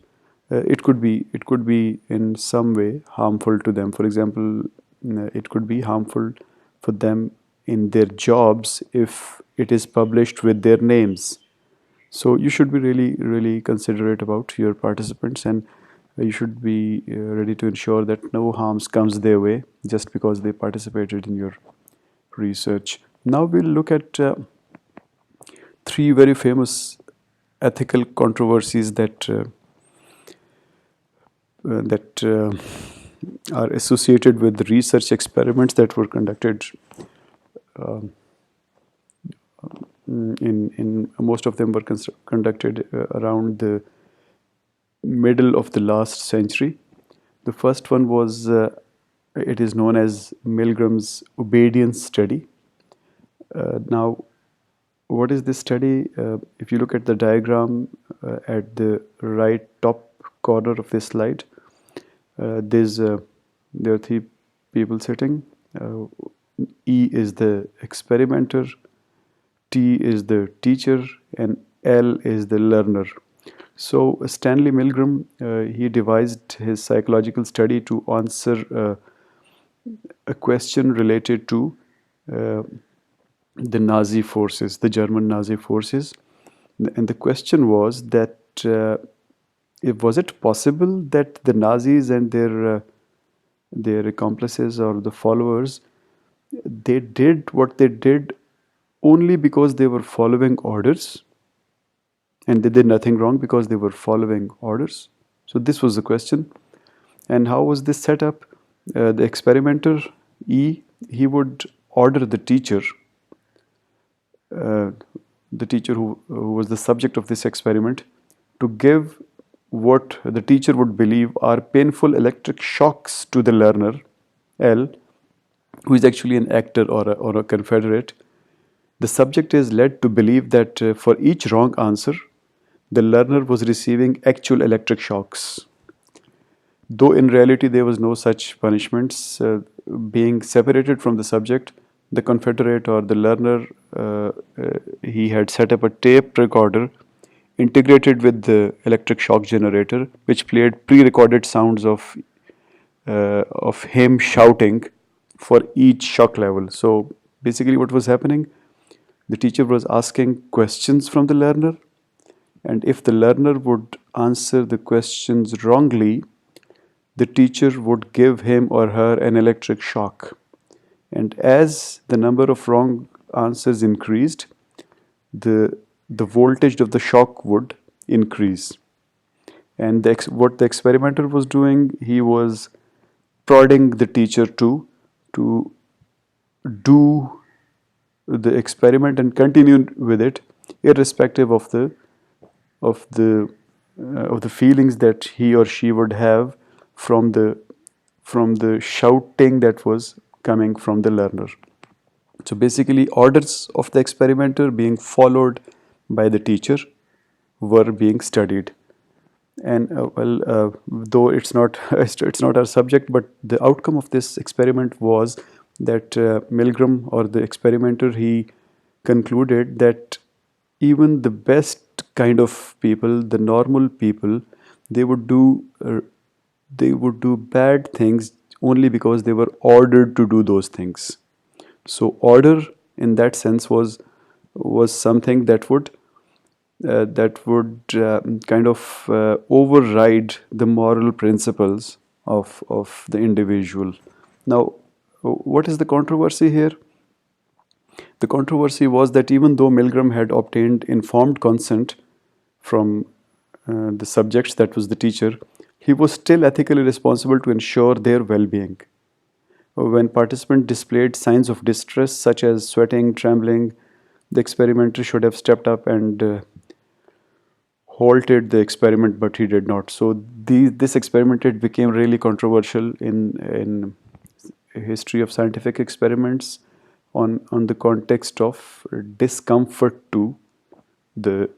it could be in some way harmful to them. For example, it could be harmful for them in their jobs if it is published with their names. So you should be really, really considerate about your participants, and you should be ready to ensure that no harms comes their way just because they participated in your research. Now we'll look at three very famous ethical controversies that are associated with research experiments that were conducted um, in most of them were conducted around the middle of the last century. The first one was it is known as Milgram's obedience study. Now, what is this study? If you look at the diagram at the right top corner of this slide, there's there are three people sitting. Uh, E is the experimenter, T is the teacher, and L is the learner. So Stanley Milgram, he devised his psychological study to answer a question related to uh, the Nazi forces, the German Nazi forces. And the question was that was it possible that the Nazis and their accomplices or the followers, they did what they did only because they were following orders, and they did nothing wrong because they were following orders? So this was the question. And how was this set up? The experimenter E, he would order uh, the teacher who was the subject of this experiment, to give what the teacher would believe are painful electric shocks to the learner, L, who is actually an actor or a confederate. The subject is led to believe that for each wrong answer, the learner was receiving actual electric shocks, though in reality there was no such punishments. Being separated from the subject, the confederate or the learner, he had set up a tape recorder integrated with the electric shock generator, which played pre-recorded sounds of him shouting for each shock level. So basically, what was happening? The teacher was asking questions from the learner, and if the learner would answer the questions wrongly, the teacher would give him or her an electric shock. And as the number of wrong answers increased, the voltage of the shock would increase. And what the experimenter was doing, he was prodding the teacher to do the experiment and continue with it, irrespective of the feelings that he or she would have from the shouting that was coming from the learner. So basically, orders of the experimenter being followed by the teacher were being studied. And though it's not it's not our subject, but the outcome of this experiment was that Milgram, or the experimenter, he concluded that even the best kind of people, the normal people, they would do bad things only because they were ordered to do those things. So order in that sense was something that would kind of override the moral principles of the individual. Now, what is the controversy here? The controversy was that even though Milgram had obtained informed consent from the subjects, that was the teacher, he was still ethically responsible to ensure their well being. When participants displayed signs of distress, such as sweating, trembling, the experimenter should have stepped up and halted the experiment, but he did not. So this experiment, it became really controversial in history of scientific experiments on the context of discomfort to the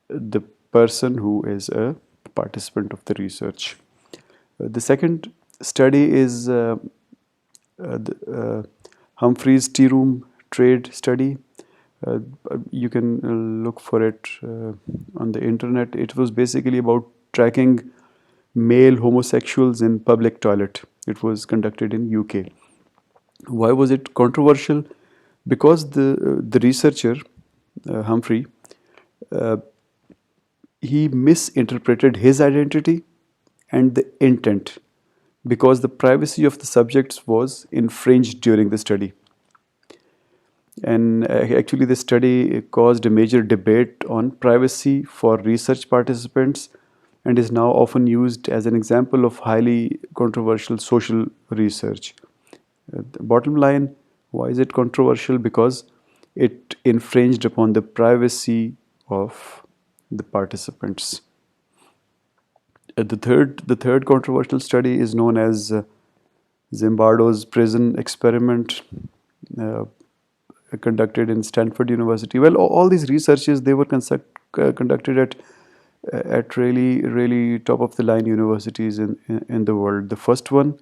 the person who is a participant of the research. The second study is the Humphrey's tea room trade study. Uh, you can look for it on the internet. It was basically about tracking male homosexuals in public toilet. It was conducted in UK. Why was it controversial? Because the researcher Humphrey, uh, he misinterpreted his identity and the intent, because the privacy of the subjects was infringed during the study. And actually, the study caused a major debate on privacy for research participants, and is now often used as an example of highly controversial social research. The bottom line, why is it controversial? Because it infringed upon the privacy of the participants. The third controversial study is known as Zimbardo's prison experiment, uh, conducted in Stanford University. Well, all these researches, they were conducted at really top of the line universities in the world. The first one,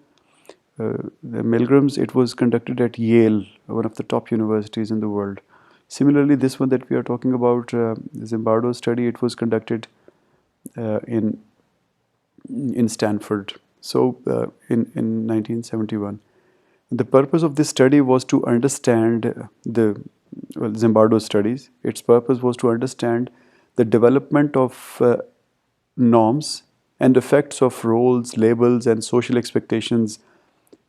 the Milgrams, it was conducted at Yale, one of the top universities in the world. Similarly, this one that we are talking about, Zimbardo's study, it was conducted in Stanford. So in 1971. The purpose of this study was to understand Zimbardo studies. Its purpose was to understand the development of norms and effects of roles, labels, and social expectations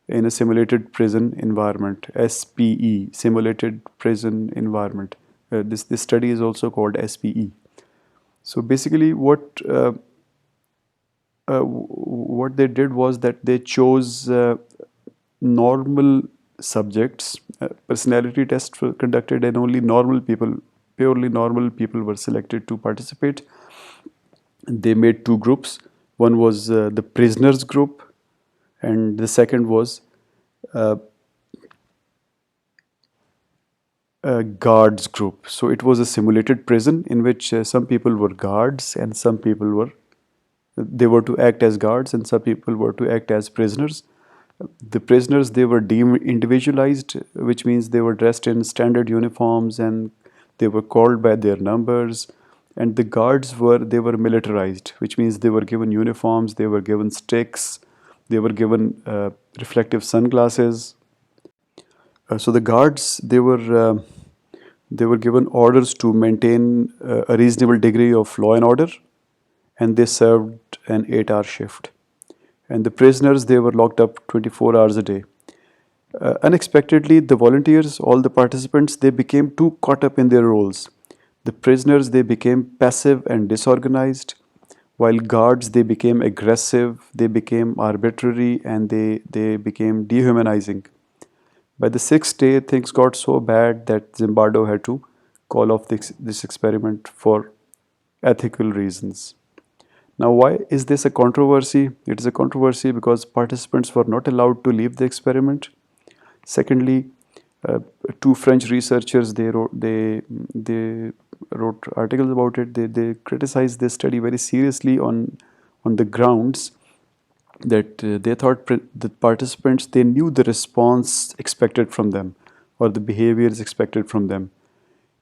in a simulated prison environment, SPE, simulated prison environment. This study is also called SPE. So basically, what they did was that they chose normal subjects. Personality tests were conducted, and only normal people, purely normal people, were selected to participate. They made two groups. One was the prisoners group, and the second was uh, guards group. So it was a simulated prison in which some people were guards and some people were to act as guards, and some people were to act as prisoners. The prisoners, they were deemed individualized, which means they were dressed in standard uniforms and they were called by their numbers. And the guards were militarized, which means they were given uniforms, they were given sticks, they were given reflective sunglasses. So the guards, they were given orders to maintain a reasonable degree of law and order, and they served an 8-hour shift. And the prisoners, they were locked up 24 hours a day. Unexpectedly, the volunteers, all the participants, they became too caught up in their roles. The prisoners, they became passive and disorganized, while guards, they became aggressive, they became arbitrary, and they became dehumanizing. By the sixth day, things got so bad that Zimbardo had to call off this experiment for ethical reasons. Now, why is this a controversy? It is a controversy because participants were not allowed to leave the experiment. Secondly, uh, two French researchers, they wrote articles about it. They criticized this study very seriously on on the grounds that they thought the participants, they knew the response expected from them or the behaviors expected from them,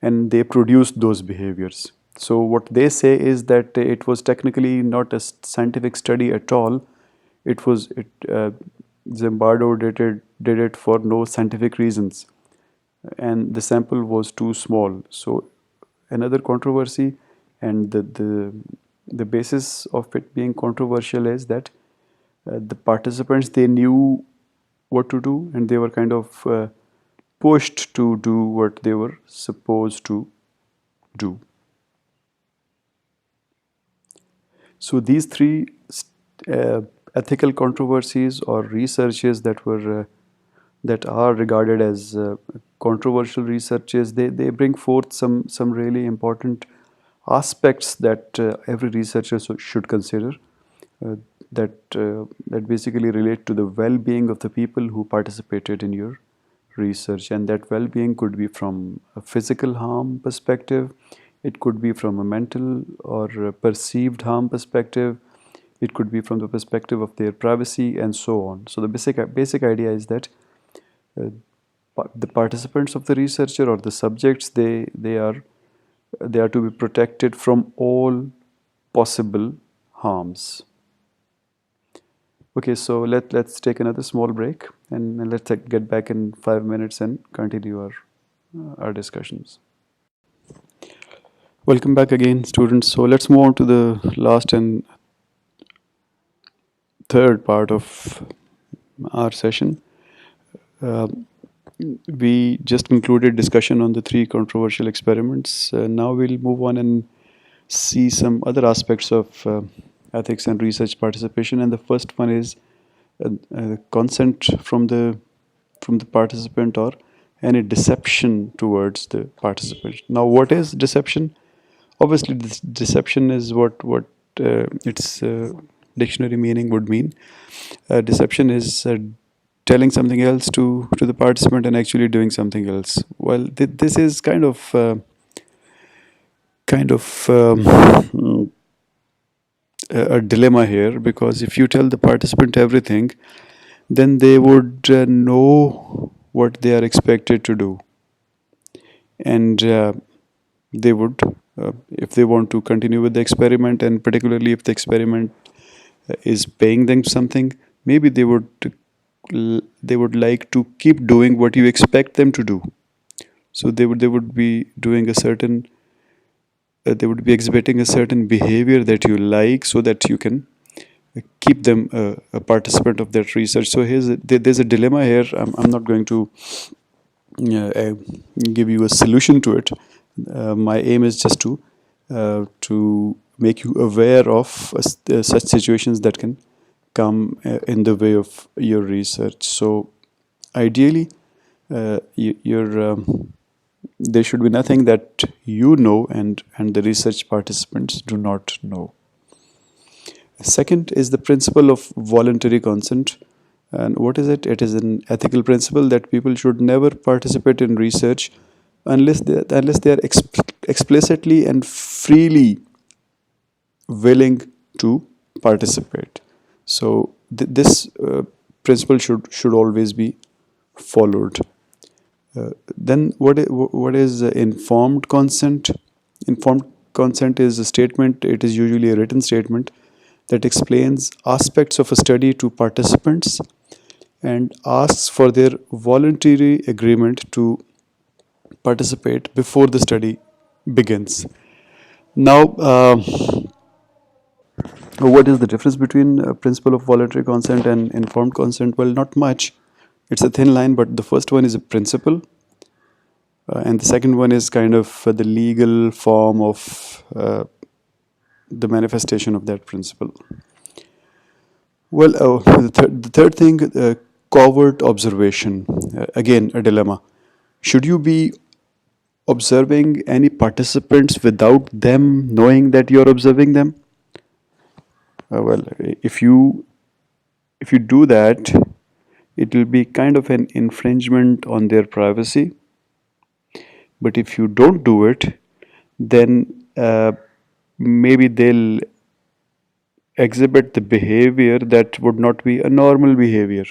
and they produced those behaviors. So what they say is that it was technically not a scientific study at all. Zimbardo did it for no scientific reasons, and the sample was too small. So another controversy, and the basis of it being controversial is that the participants, they knew what to do, and they were kind of pushed to do what they were supposed to do. So these three uh, ethical controversies or researches that are regarded as controversial researches, they bring forth some really important aspects that every researcher should consider, uh, that basically relate to the well-being of the people who participated in your research. And that well-being could be from a physical harm perspective, it could be from a mental or a perceived harm perspective, it could be from the perspective of their privacy, and so on. So the basic idea is that uh, the participants of the researcher or the subjects, they are to be protected from all possible harms. Okay, so let's take another small break, and let's get back in 5 minutes and continue our discussions. Welcome back again, students. So let's move on to the last and third part of our session. Uh, we just concluded discussion on the three controversial experiments. Now we'll move on and see some other aspects of ethics and research participation. And the first one is consent from the participant, or any deception towards the participant. Now, what is deception? Obviously, this deception is what its dictionary meaning would mean. Deception is telling something else to the participant and actually doing something else. Well, this is kind of a dilemma here, because if you tell the participant everything, then they would know what they are expected to do, and they would, if they want to continue with the experiment, and particularly if the experiment is paying them something, maybe they would like to keep doing what you expect them to do. So they would be doing a certain they would be exhibiting a certain behavior that you like, so that you can keep them a participant of that research. So there's a dilemma here. I'm not going to give you a solution to it. My aim is just to make you aware of such situations that can come in the way of your research. So ideally, there should be nothing that you know and the research participants do not know. Second is the principle of voluntary consent. And what is it? It is an ethical principle that people should never participate in research unless they are explicitly and freely willing to participate. So this principle should always be followed. Then what is informed consent? Informed consent is a statement. It is usually a written statement that explains aspects of a study to participants and asks for their voluntary agreement to participate before the study begins. Now, what is the difference between principle of voluntary consent and informed consent? Well, not much. It's a thin line, but the first one is a principle, and the second one is kind of the legal form of the manifestation of that principle. Well, the third thing, covert observation. Again, a dilemma. Should you be observing any participants without them knowing that you're observing them? Well, if you do that, it will be kind of an infringement on their privacy. But if you don't do it, then maybe they'll exhibit the behavior that would not be a normal behavior.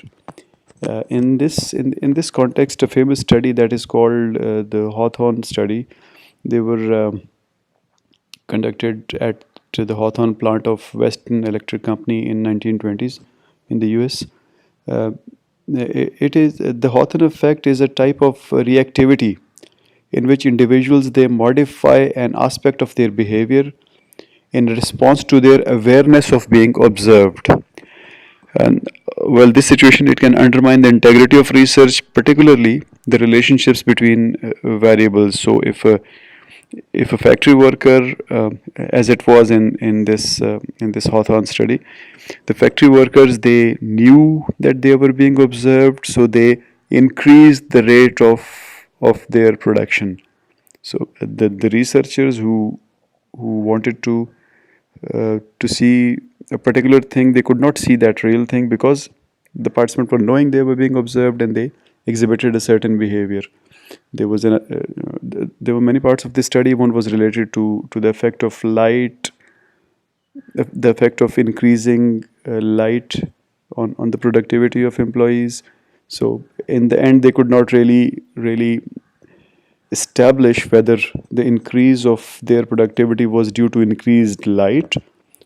In this context, a famous study that is called the Hawthorne study, they were conducted at the Hawthorne plant of Western Electric Company in 1920s in the US. Uh, it is the Hawthorne effect is a type of reactivity in which individuals they modify an aspect of their behavior in response to their awareness of being observed. And well, this situation it can undermine the integrity of research, particularly the relationships between variables. So if a factory worker, as it was in this Hawthorne study, the factory workers they knew that they were being observed, so they increased the rate of their production. So the researchers who wanted to see a particular thing, they could not see that real thing because the participants were knowing they were being observed and they exhibited a certain behavior. There were many parts of this study. One was related to the effect of light, the effect of increasing light on the productivity of employees. So in the end, they could not really establish whether the increase of their productivity was due to increased light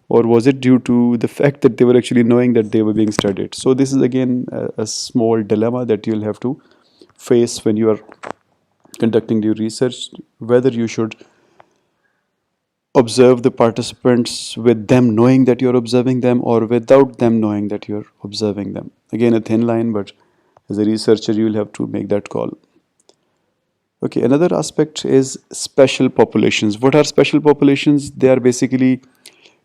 or was it due to the fact that they were actually knowing that they were being studied. So this is again a small dilemma that you'll have to face when you are conducting your research, whether you should observe the participants with them knowing that you're observing them or without them knowing that you're observing them. Again, a thin line, but as a researcher, you'll have to make that call. Okay, another aspect is special populations. What are special populations? They are basically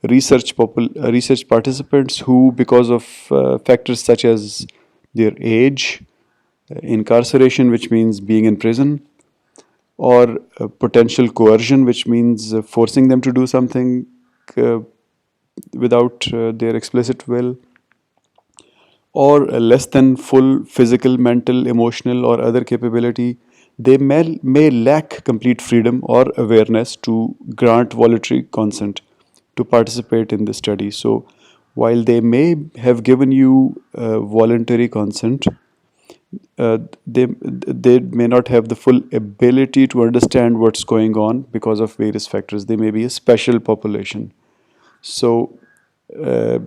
research participants who, because of factors such as their age, incarceration, which means being in prison, or potential coercion, which means forcing them to do something uh, without their explicit will, or less than full physical, mental, emotional, or other capability, they may lack complete freedom or awareness to grant voluntary consent to participate in the study. So, while they may have given you voluntary consent, they may not have the full ability to understand what's going on because of various factors. They may be a special population. So, uh,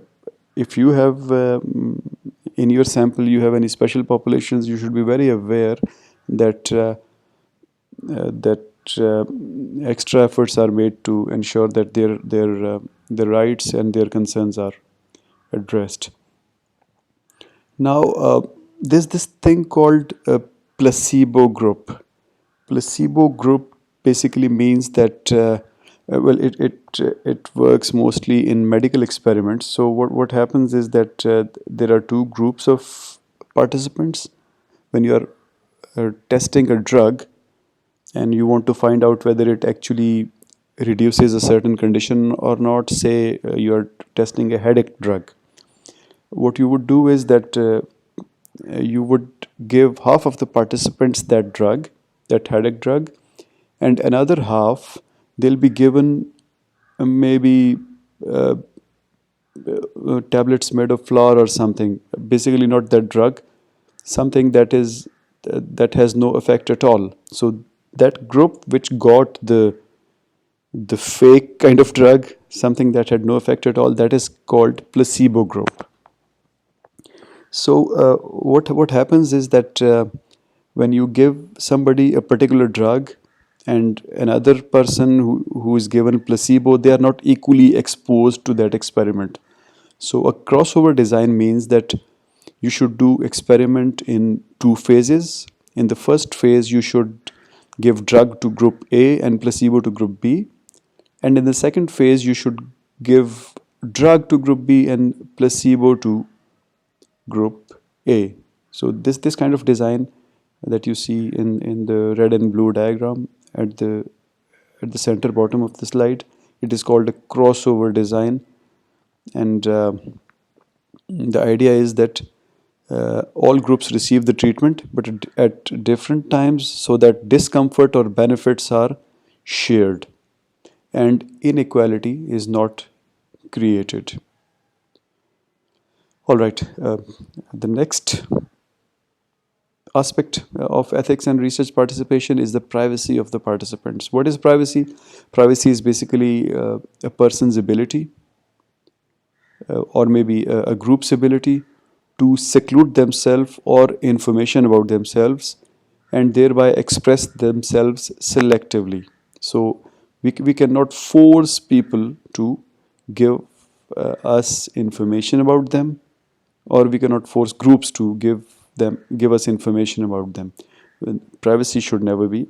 if you have in your sample you have any special populations, you should be very aware that that extra efforts are made to ensure that their rights and their concerns are addressed. Now, there's this thing called a placebo group. Placebo group basically means that it works mostly in medical experiments. So what happens is that there are two groups of participants when you are testing a drug and you want to find out whether it actually reduces a certain condition or not. Say you are testing a headache drug. What you would do is that you would give half of the participants that drug, that headache drug, and another half they'll be given maybe uh, tablets made of flour or something. Basically, not that drug, something that has no effect at all. So that group which got the fake kind of drug, something that had no effect at all, that is called placebo group. So what happens is that when you give somebody a particular drug and another person who is given placebo, they are not equally exposed to that experiment. So a crossover design means that you should do experiment in two phases. In the first phase, you should give drug to group A and placebo to group B. And in the second phase, you should give drug to group B and placebo to group A. So this kind of design that you see in the red and blue diagram at the center bottom of the slide, it is called a crossover design, and the idea is that all groups receive the treatment but at different times so that discomfort or benefits are shared and inequality is not created. All right. The next aspect of ethics and research participation is the privacy of the participants. What is privacy? Privacy is basically a person's ability, or maybe a group's ability, to seclude themselves or information about themselves and thereby express themselves selectively. So we cannot force people to give us information about them, or we cannot force groups to give us information about them. Privacy should never be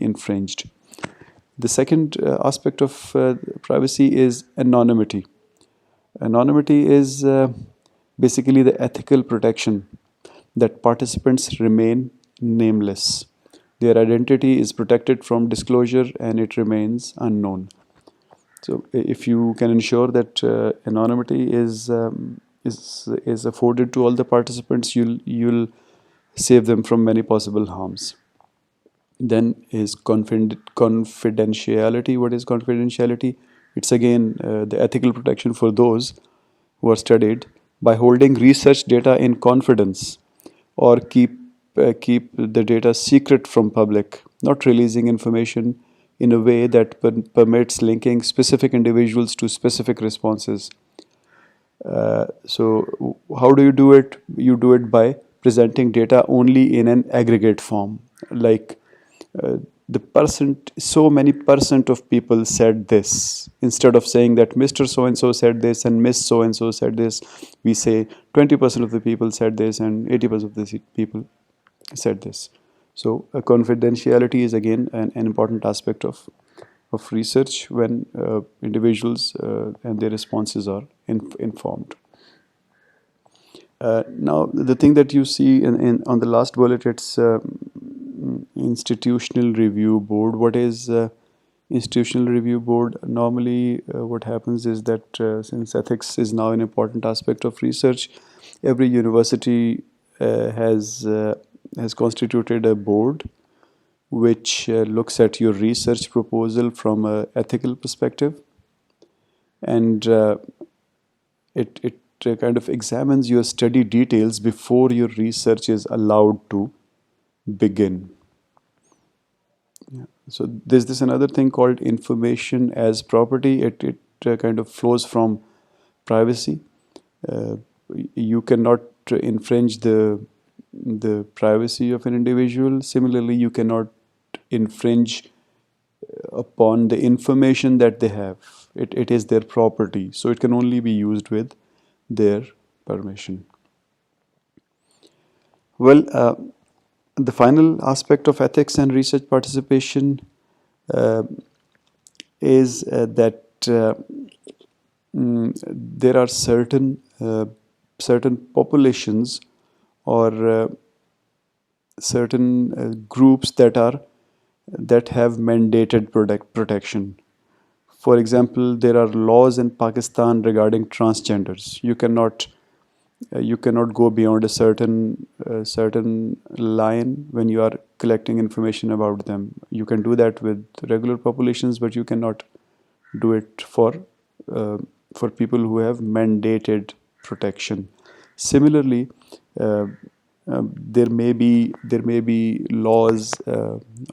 infringed. The second aspect of privacy is anonymity. Anonymity is basically the ethical protection that participants remain nameless. Their identity is protected from disclosure and it remains unknown. So, if you can ensure that anonymity is afforded to all the participants, you'll save them from many possible harms. Then is confidentiality. What is confidentiality? It's again the ethical protection for those who are studied by holding research data in confidence, or keep the data secret from public, not releasing information in a way that permits linking specific individuals to specific responses. So how do you do it? You do it by presenting data only in an aggregate form, like uh, the percent, so many percent of people said this. Instead of saying that Mr. So and so said this and Miss So and so said this, we say 20% of the people said this and 80% of the people said this. So confidentiality is again an important aspect of research when individuals and their responses are informed. Now, the thing that you see on the last bullet, it's institutional review board. What is institutional review board? Normally, what happens is that since ethics is now an important aspect of research, every university has constituted a board which looks at your research proposal from an ethical perspective, and it kind of examines your study details before your research is allowed to begin. Yeah. So there's this another thing called information as property. It kind of flows from privacy. Uh, you cannot infringe the privacy of an individual. Similarly, you cannot infringe upon the information that they have. It is their property, so it can only be used with their permission. Well, the final aspect of ethics and research participation uh, is that there are certain populations, or certain groups that have mandated protection. For example, there are laws in Pakistan regarding transgenders. You cannot go beyond a certain line when you are collecting information about them. You can do that with regular populations, but you cannot do it uh, for people who have mandated protection. Similarly, uh, there may be laws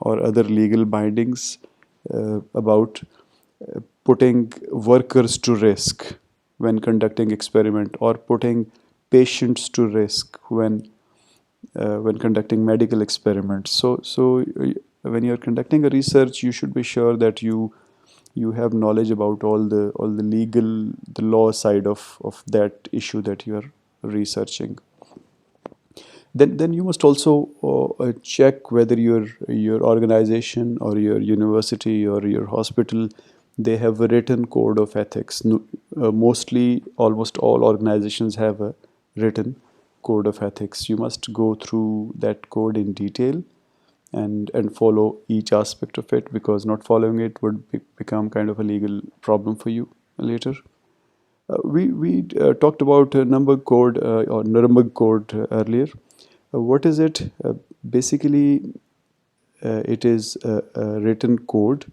or other legal bindings about putting workers to risk when conducting experiment, or putting patients to risk when conducting medical experiments. So when you're conducting a research, you should be sure that you have knowledge about all the legal, the law side of that issue that you are researching. Then you must also check whether your organization or your university or your hospital, they have a written code of ethics. Mostly, almost all organizations have a written code of ethics. You must go through that code in detail and follow each aspect of it, because not following it would become kind of a legal problem for you later. We talked about number code or Nuremberg code earlier. What is it? Basically, it is a written code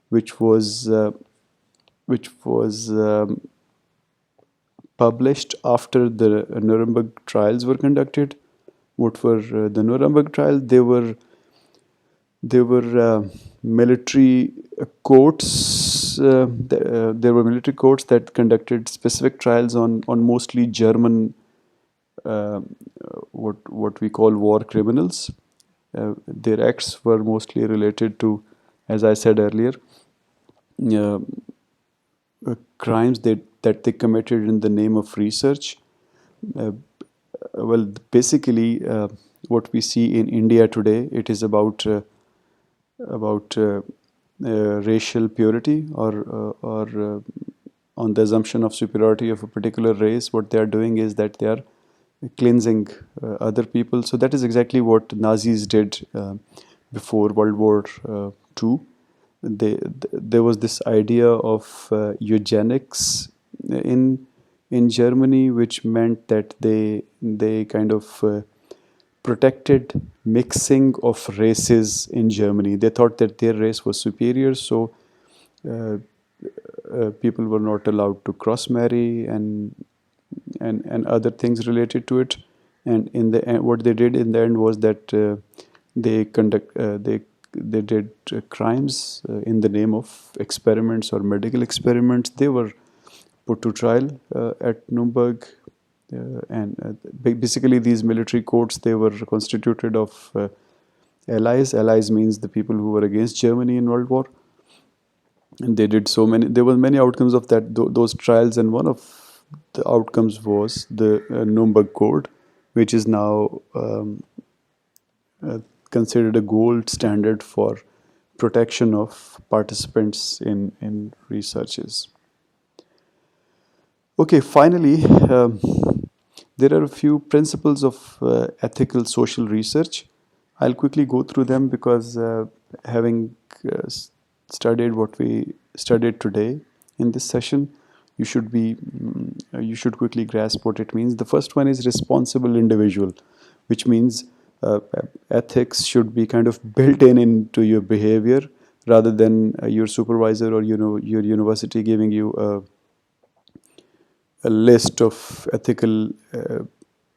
which was published after the Nuremberg trials were conducted. What were the Nuremberg trials? There were military courts. There were military courts that conducted specific trials on mostly German, uh, what we call war criminals. Their acts were mostly related to, as I said earlier, uh, crimes that they committed in the name of research. Uh, well, basically, what we see in India today, it is about racial purity, or on the assumption of superiority of a particular race. What they are doing is that they are cleansing other people. So that is exactly what Nazis did before World War II. There was this idea of eugenics in in Germany, which meant that they kind of protected mixing of races in Germany. They thought that their race was superior, so uh, people were not allowed to cross marry and other things related to it. And in the end, what they did in the end was that they did crimes in the name of experiments or medical experiments. They were put to trial at Nuremberg. And basically, these military courts, they were constituted of allies. Allies means the people who were against Germany in World War. And they did so many. There were many outcomes of those trials, and one of the outcomes was the Nuremberg Code, which is now uh, considered a gold standard for protection of participants in researches. Okay, finally, there are a few principles of ethical social research. I'll quickly go through them because having studied what we studied today in this session, you should quickly grasp what it means. The first one is responsible individual, which means ethics should be kind of built in into your behavior rather than your supervisor or your university giving you a list of ethical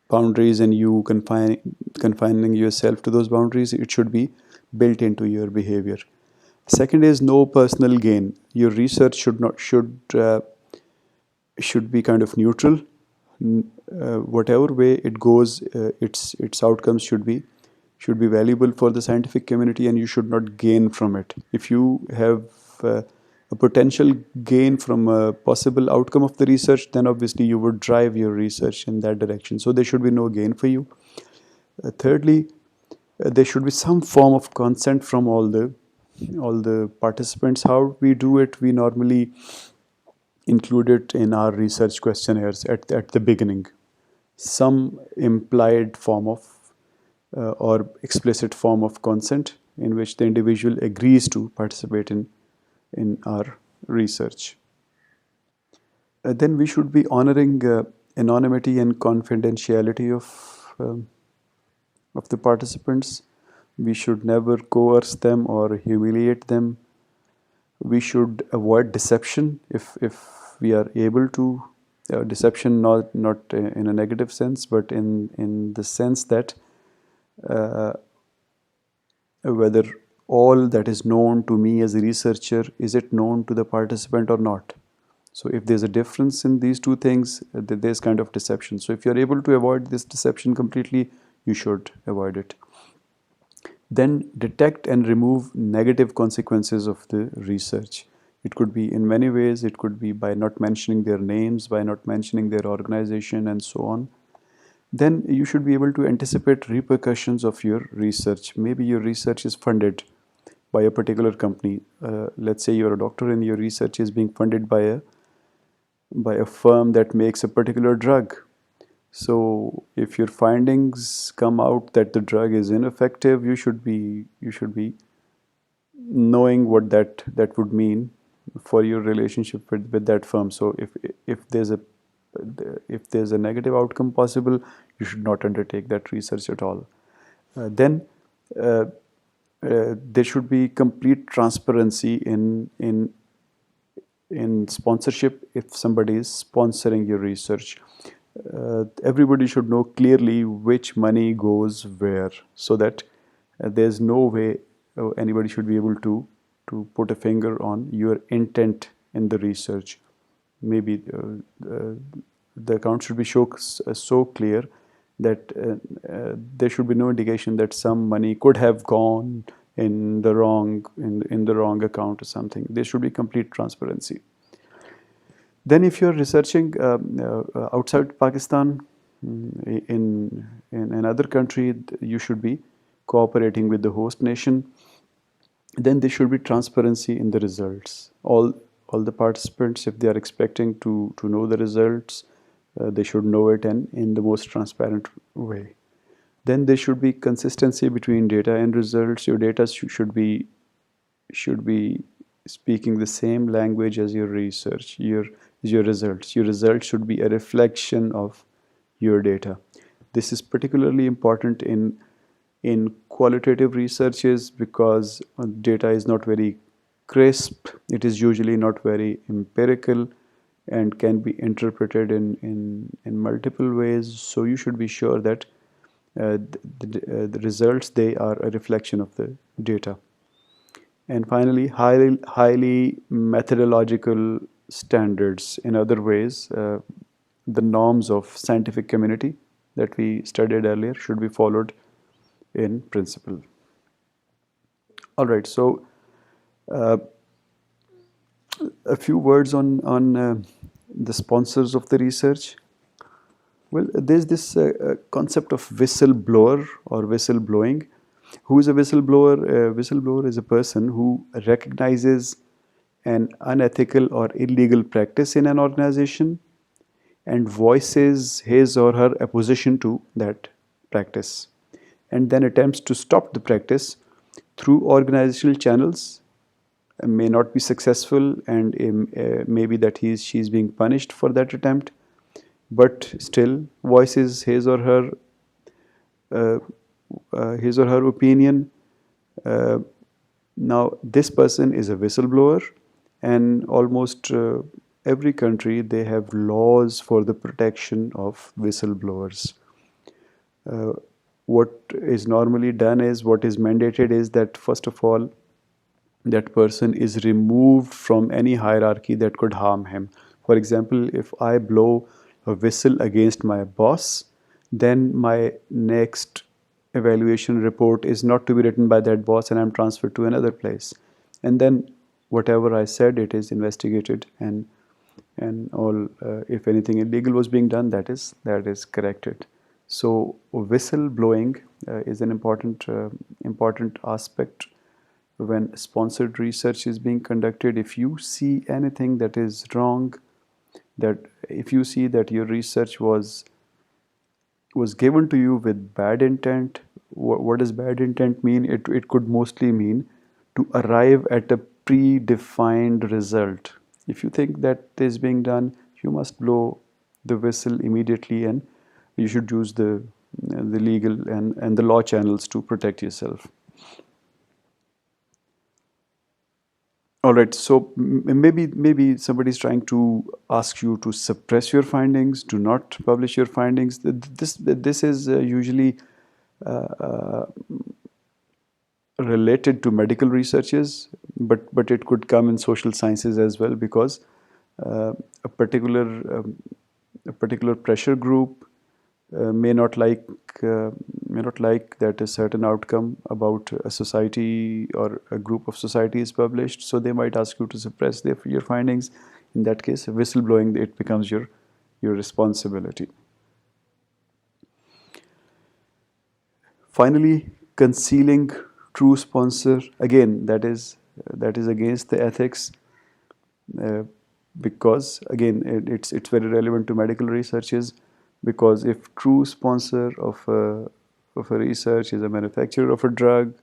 boundaries and you confining yourself to those boundaries. It should be built into your behavior. Second is no personal gain. Your research should be kind of neutral. Whatever way it goes, its outcomes should be valuable for the scientific community, and you should not gain from it. If you have a potential gain from a possible outcome of the research, then obviously you would drive your research in that direction. So there should be no gain for you. Thirdly, there should be some form of consent from all the participants. How we do it, we normally include it in our research questionnaires at the beginning. Some implied form of or explicit form of consent in which the individual agrees to participate in our research. Then we should be honoring anonymity and confidentiality of the participants. We should never coerce them or humiliate them. We should avoid deception if we are able to. Deception not in a negative sense, but in the sense that uh, whether all that is known to me as a researcher, is it known to the participant or not. So if there's a difference in these two things, there's kind of deception. So if you're able to avoid this deception completely, you should avoid it. Then detect and remove negative consequences of the research. It could be in many ways. It could be by not mentioning their names, by not mentioning their organization, and so on. Then you should be able to anticipate repercussions of your research. Maybe your research is funded by a particular company. Let's say you're a doctor and your research is being funded by a firm that makes a particular drug. So if your findings come out that the drug is ineffective, you should be knowing what that would mean for your relationship with that firm. So if there's a negative outcome possible, you should not undertake that research at all. Then uh, there should be complete transparency in in sponsorship, if somebody is sponsoring your research, everybody should know clearly which money goes where, so that there's no way anybody should be able to put a finger on your intent in the research. Maybe the account should be so clear that there should be no indication that some money could have gone in the wrong account or something. There should be complete transparency. Then, if you're researching outside Pakistan, in another country, you should be cooperating with the host nation. Then there should be transparency in the results. All the participants, if they are expecting to know the results, they should know it and in the most transparent way. Then there should be consistency between data and results. Your data should be speaking the same language as your research, your results. Your results should be a reflection of your data. This is particularly important in qualitative researches because data is not very crisp. It is usually not very empirical and can be interpreted in multiple ways. So you should be sure that the results, they are a reflection of the data. And finally, highly methodological standards. In other ways, the norms of scientific community that we studied earlier should be followed in principle. All right, so uh, a few words on the sponsors of the research. Well, there's this concept of whistleblower or whistleblowing. Who is a whistleblower? A whistleblower is a person who recognizes an unethical or illegal practice in an organization and voices his or her opposition to that practice, and then attempts to stop the practice through organizational channels. May not be successful, and maybe that she's being punished for that attempt, but still voices uh, his or her opinion. Uh, Now, this person is a whistleblower, and almost every country, they have laws for the protection of whistleblowers. Uh, what is normally done is, what is mandated is that first of all, that person is removed from any hierarchy that could harm him. For example, if I blow a whistle against my boss, then my next evaluation report is not to be written by that boss and I'm transferred to another place. And then whatever I said, it is investigated, and all if anything illegal was being done, that is corrected. So whistle blowing is an important aspect when sponsored research is being conducted. If you see anything that is wrong, that if you see that your research was given to you with bad intent, what does bad intent mean? It could mostly mean to arrive at a predefined result. If you think that is being done, you must blow the whistle immediately, and you should use the legal and the law channels to protect yourself. All right, so maybe somebody is trying to ask you to suppress your findings, to not publish your findings. This is usually uh, related to medical researches, but it could come in social sciences as well, because uh, a particular um, a particular pressure group uh, may not like uh, may not like that a certain outcome about a society or a group of society is published, so they might ask you to suppress your findings. In that case, whistleblowing, it becomes your responsibility. Finally, concealing true sponsor, again, that is against the ethics, uh, because again it's very relevant to medical researches, because if true sponsor of a research is a manufacturer of a drug,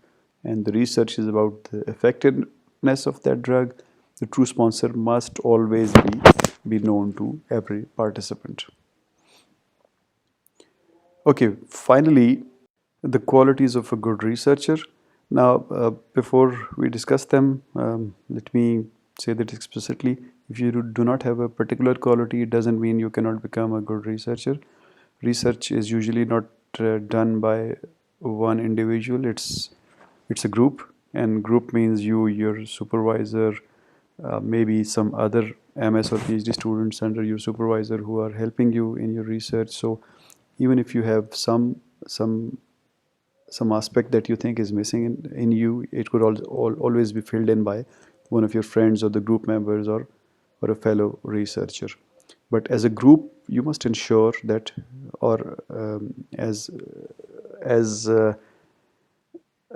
and the research is about the effectiveness of that drug, the true sponsor must always be known to every participant. Okay, finally, the qualities of a good researcher. Now, before we discuss them, let me say that explicitly. If you do not have a particular quality, it doesn't mean you cannot become a good researcher. Research is usually not done by one individual. It's a group, and group means you, your supervisor, maybe some other MS or PhD students under your supervisor who are helping you in your research. So even if you have some some aspect that you think is missing in you, it could always be filled in by one of your friends or the group members or a fellow researcher. But as a group, you must ensure that, or as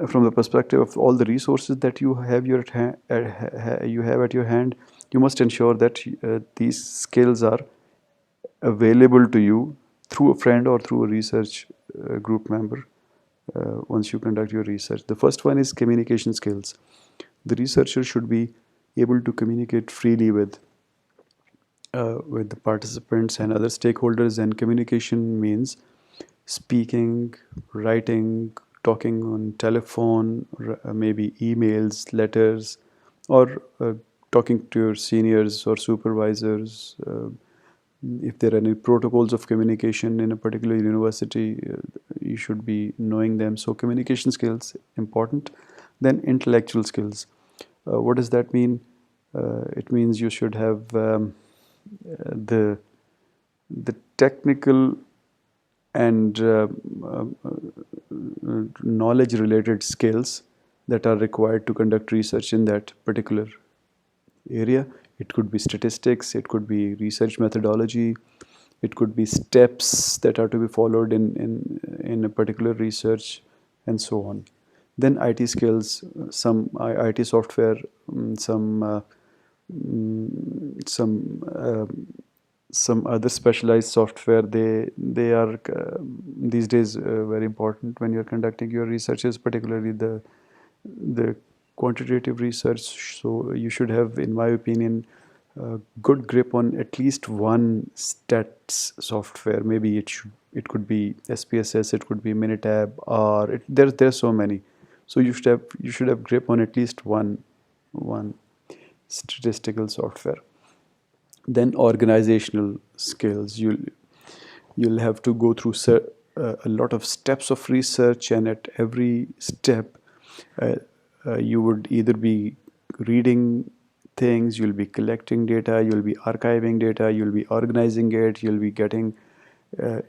from the perspective of all the resources that you have you have at your hand, you must ensure that these skills are available to you through a friend or through a research group member once you conduct your research. The first one is communication skills. The researcher should be able to communicate freely with the participants and other stakeholders, and communication means speaking, writing, talking on telephone, maybe emails, letters, or talking to your seniors or supervisors. If there are any protocols of communication in a particular university, you should be knowing them. So communication skills important. Then intellectual skills. What does that mean? It means you should have the technical and knowledge related skills that are required to conduct research in that particular area. It could be statistics, it could be research methodology, it could be steps that are to be followed in a particular research, and so on. Then IT skills, some IT software, some some other specialized software. They are these days very important when you're conducting your researches, particularly the quantitative research. So you should have, in my opinion, good grip on at least one stats software. Maybe it could be SPSS, it could be Minitab, or there's so many. So you should have grip on at least one statistical software. Then organizational skills. You'll have to go through a lot of steps of research, and at every step you would either be reading things, you'll be collecting data, you'll be archiving data, you'll be organizing it, you'll be getting uh,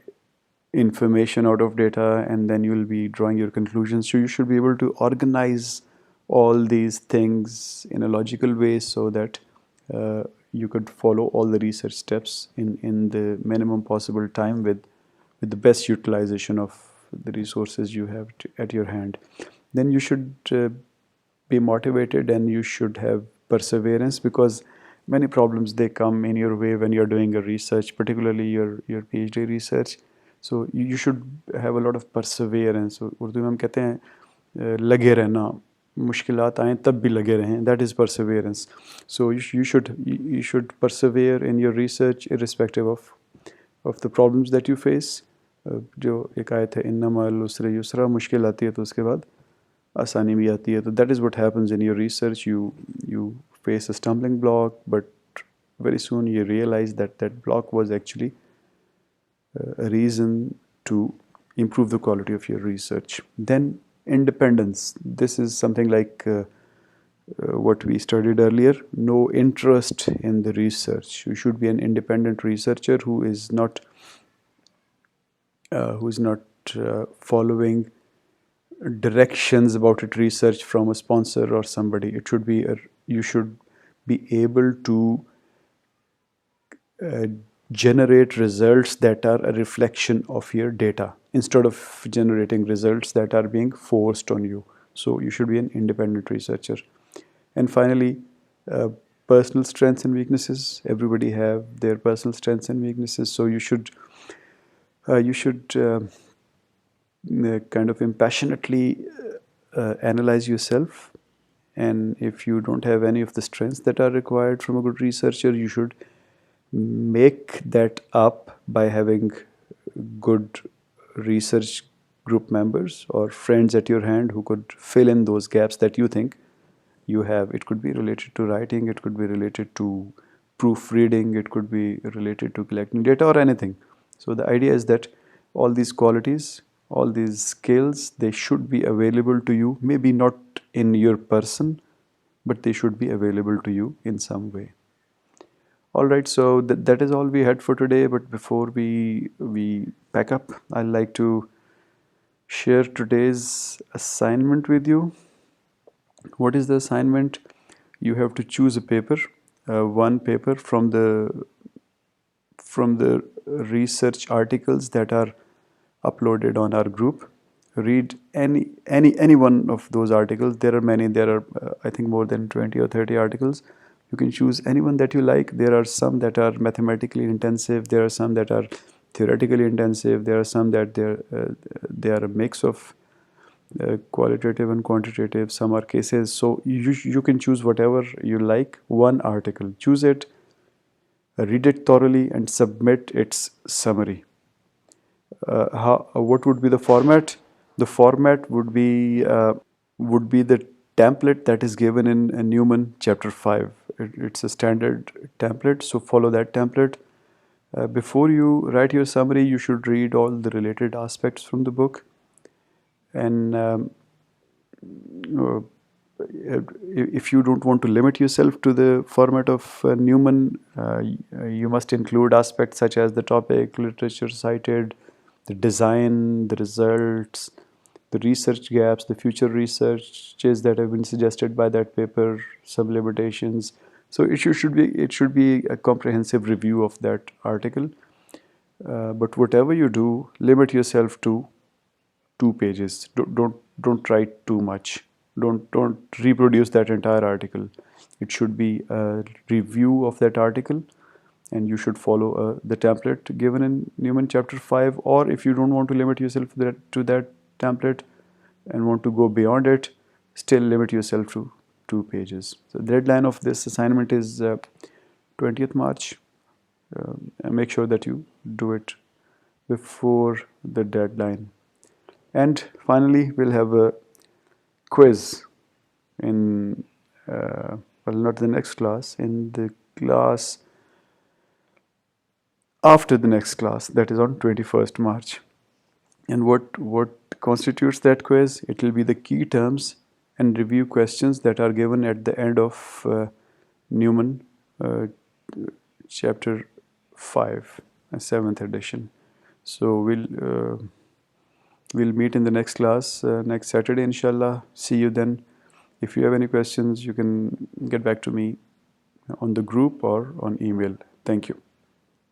information out of data, and then you'll be drawing your conclusions. So you should be able to organize all these things in a logical way so that you could follow all the research steps in the minimum possible time with the best utilization of the resources you have at your hand. Then you should be motivated, and you should have perseverance, because many problems they come in your way when you're doing a research, particularly your PhD research. So you should have a lot of perseverance. Urdu में हम कहते हैं लगे रहना, मुश्किलात आएँ तब भी लगे रहें. That is perseverance. So you should persevere in your research irrespective of the problems that you face. जो एक आयत है, इन्नमा अल उसर युसरा, मुश्किल आती है तो उसके बाद आसानी भी आती है. तो that is what happens in your research. You face a stumbling block, but very soon you realize that that block was actually a reason to improve the quality of your research. Then independence. This is something like what we studied earlier. No interest in the research. You should be an independent researcher who is not following directions about it research from a sponsor or somebody. It should be you should be able to generate results that are a reflection of your data instead of generating results that are being forced on you. So you should be an independent researcher. And finally, personal strengths and weaknesses. Everybody have their personal strengths and weaknesses. So you should kind of impassionately analyze yourself. And if you don't have any of the strengths that are required from a good researcher, you should make that up by having good research group members or friends at your hand who could fill in those gaps that you think you have. It could be related to writing, it could be related to proofreading, it could be related to collecting data or anything. So the idea is that all these qualities, all these skills, they should be available to you, maybe not in your person, but they should be available to you in some way. All right, so that is all we had for today. But before we pack up, I'd like to share today's assignment with you. What is the assignment? You have to choose a paper, one paper from the research articles that are uploaded on our group. Read any one of those articles. There are many. There are I think more than 20 or 30 articles. You can choose any one that you like. There are some that are mathematically intensive. There are some that are theoretically intensive. There are some that they are a mix of qualitative and quantitative. Some are cases. So you can choose whatever you like. One article. Choose it, read it thoroughly, and submit its summary. What would be the format? The format would be the template that is given in Newman chapter 5. It's a standard template, so follow that template. Before you write your summary, you should read all the related aspects from the book. And if you don't want to limit yourself to the format of Newman, you must include aspects such as the topic, literature cited, the design, the results, the research gaps, the future researches that have been suggested by that paper, some limitations. So it should be a comprehensive review of that article. But whatever you do, limit yourself to 2 pages. Don't write too much. Don't reproduce that entire article. It should be a review of that article, and you should follow the template given in Newman chapter 5. Or if you don't want to limit yourself to that template and want to go beyond it, still limit yourself to 2 pages. So the deadline of this assignment is 20th March. And make sure that you do it before the deadline. And finally, we'll have a quiz in, well, not the next class, in the class after the next class, that is on 21st March. And what constitutes that quiz? It will be the key terms and review questions that are given at the end of Newman chapter 5, 7th edition. So we'll meet in the next class next Saturday, inshallah. See you then. If you have any questions, you can get back to me on the group or on email. Thank you.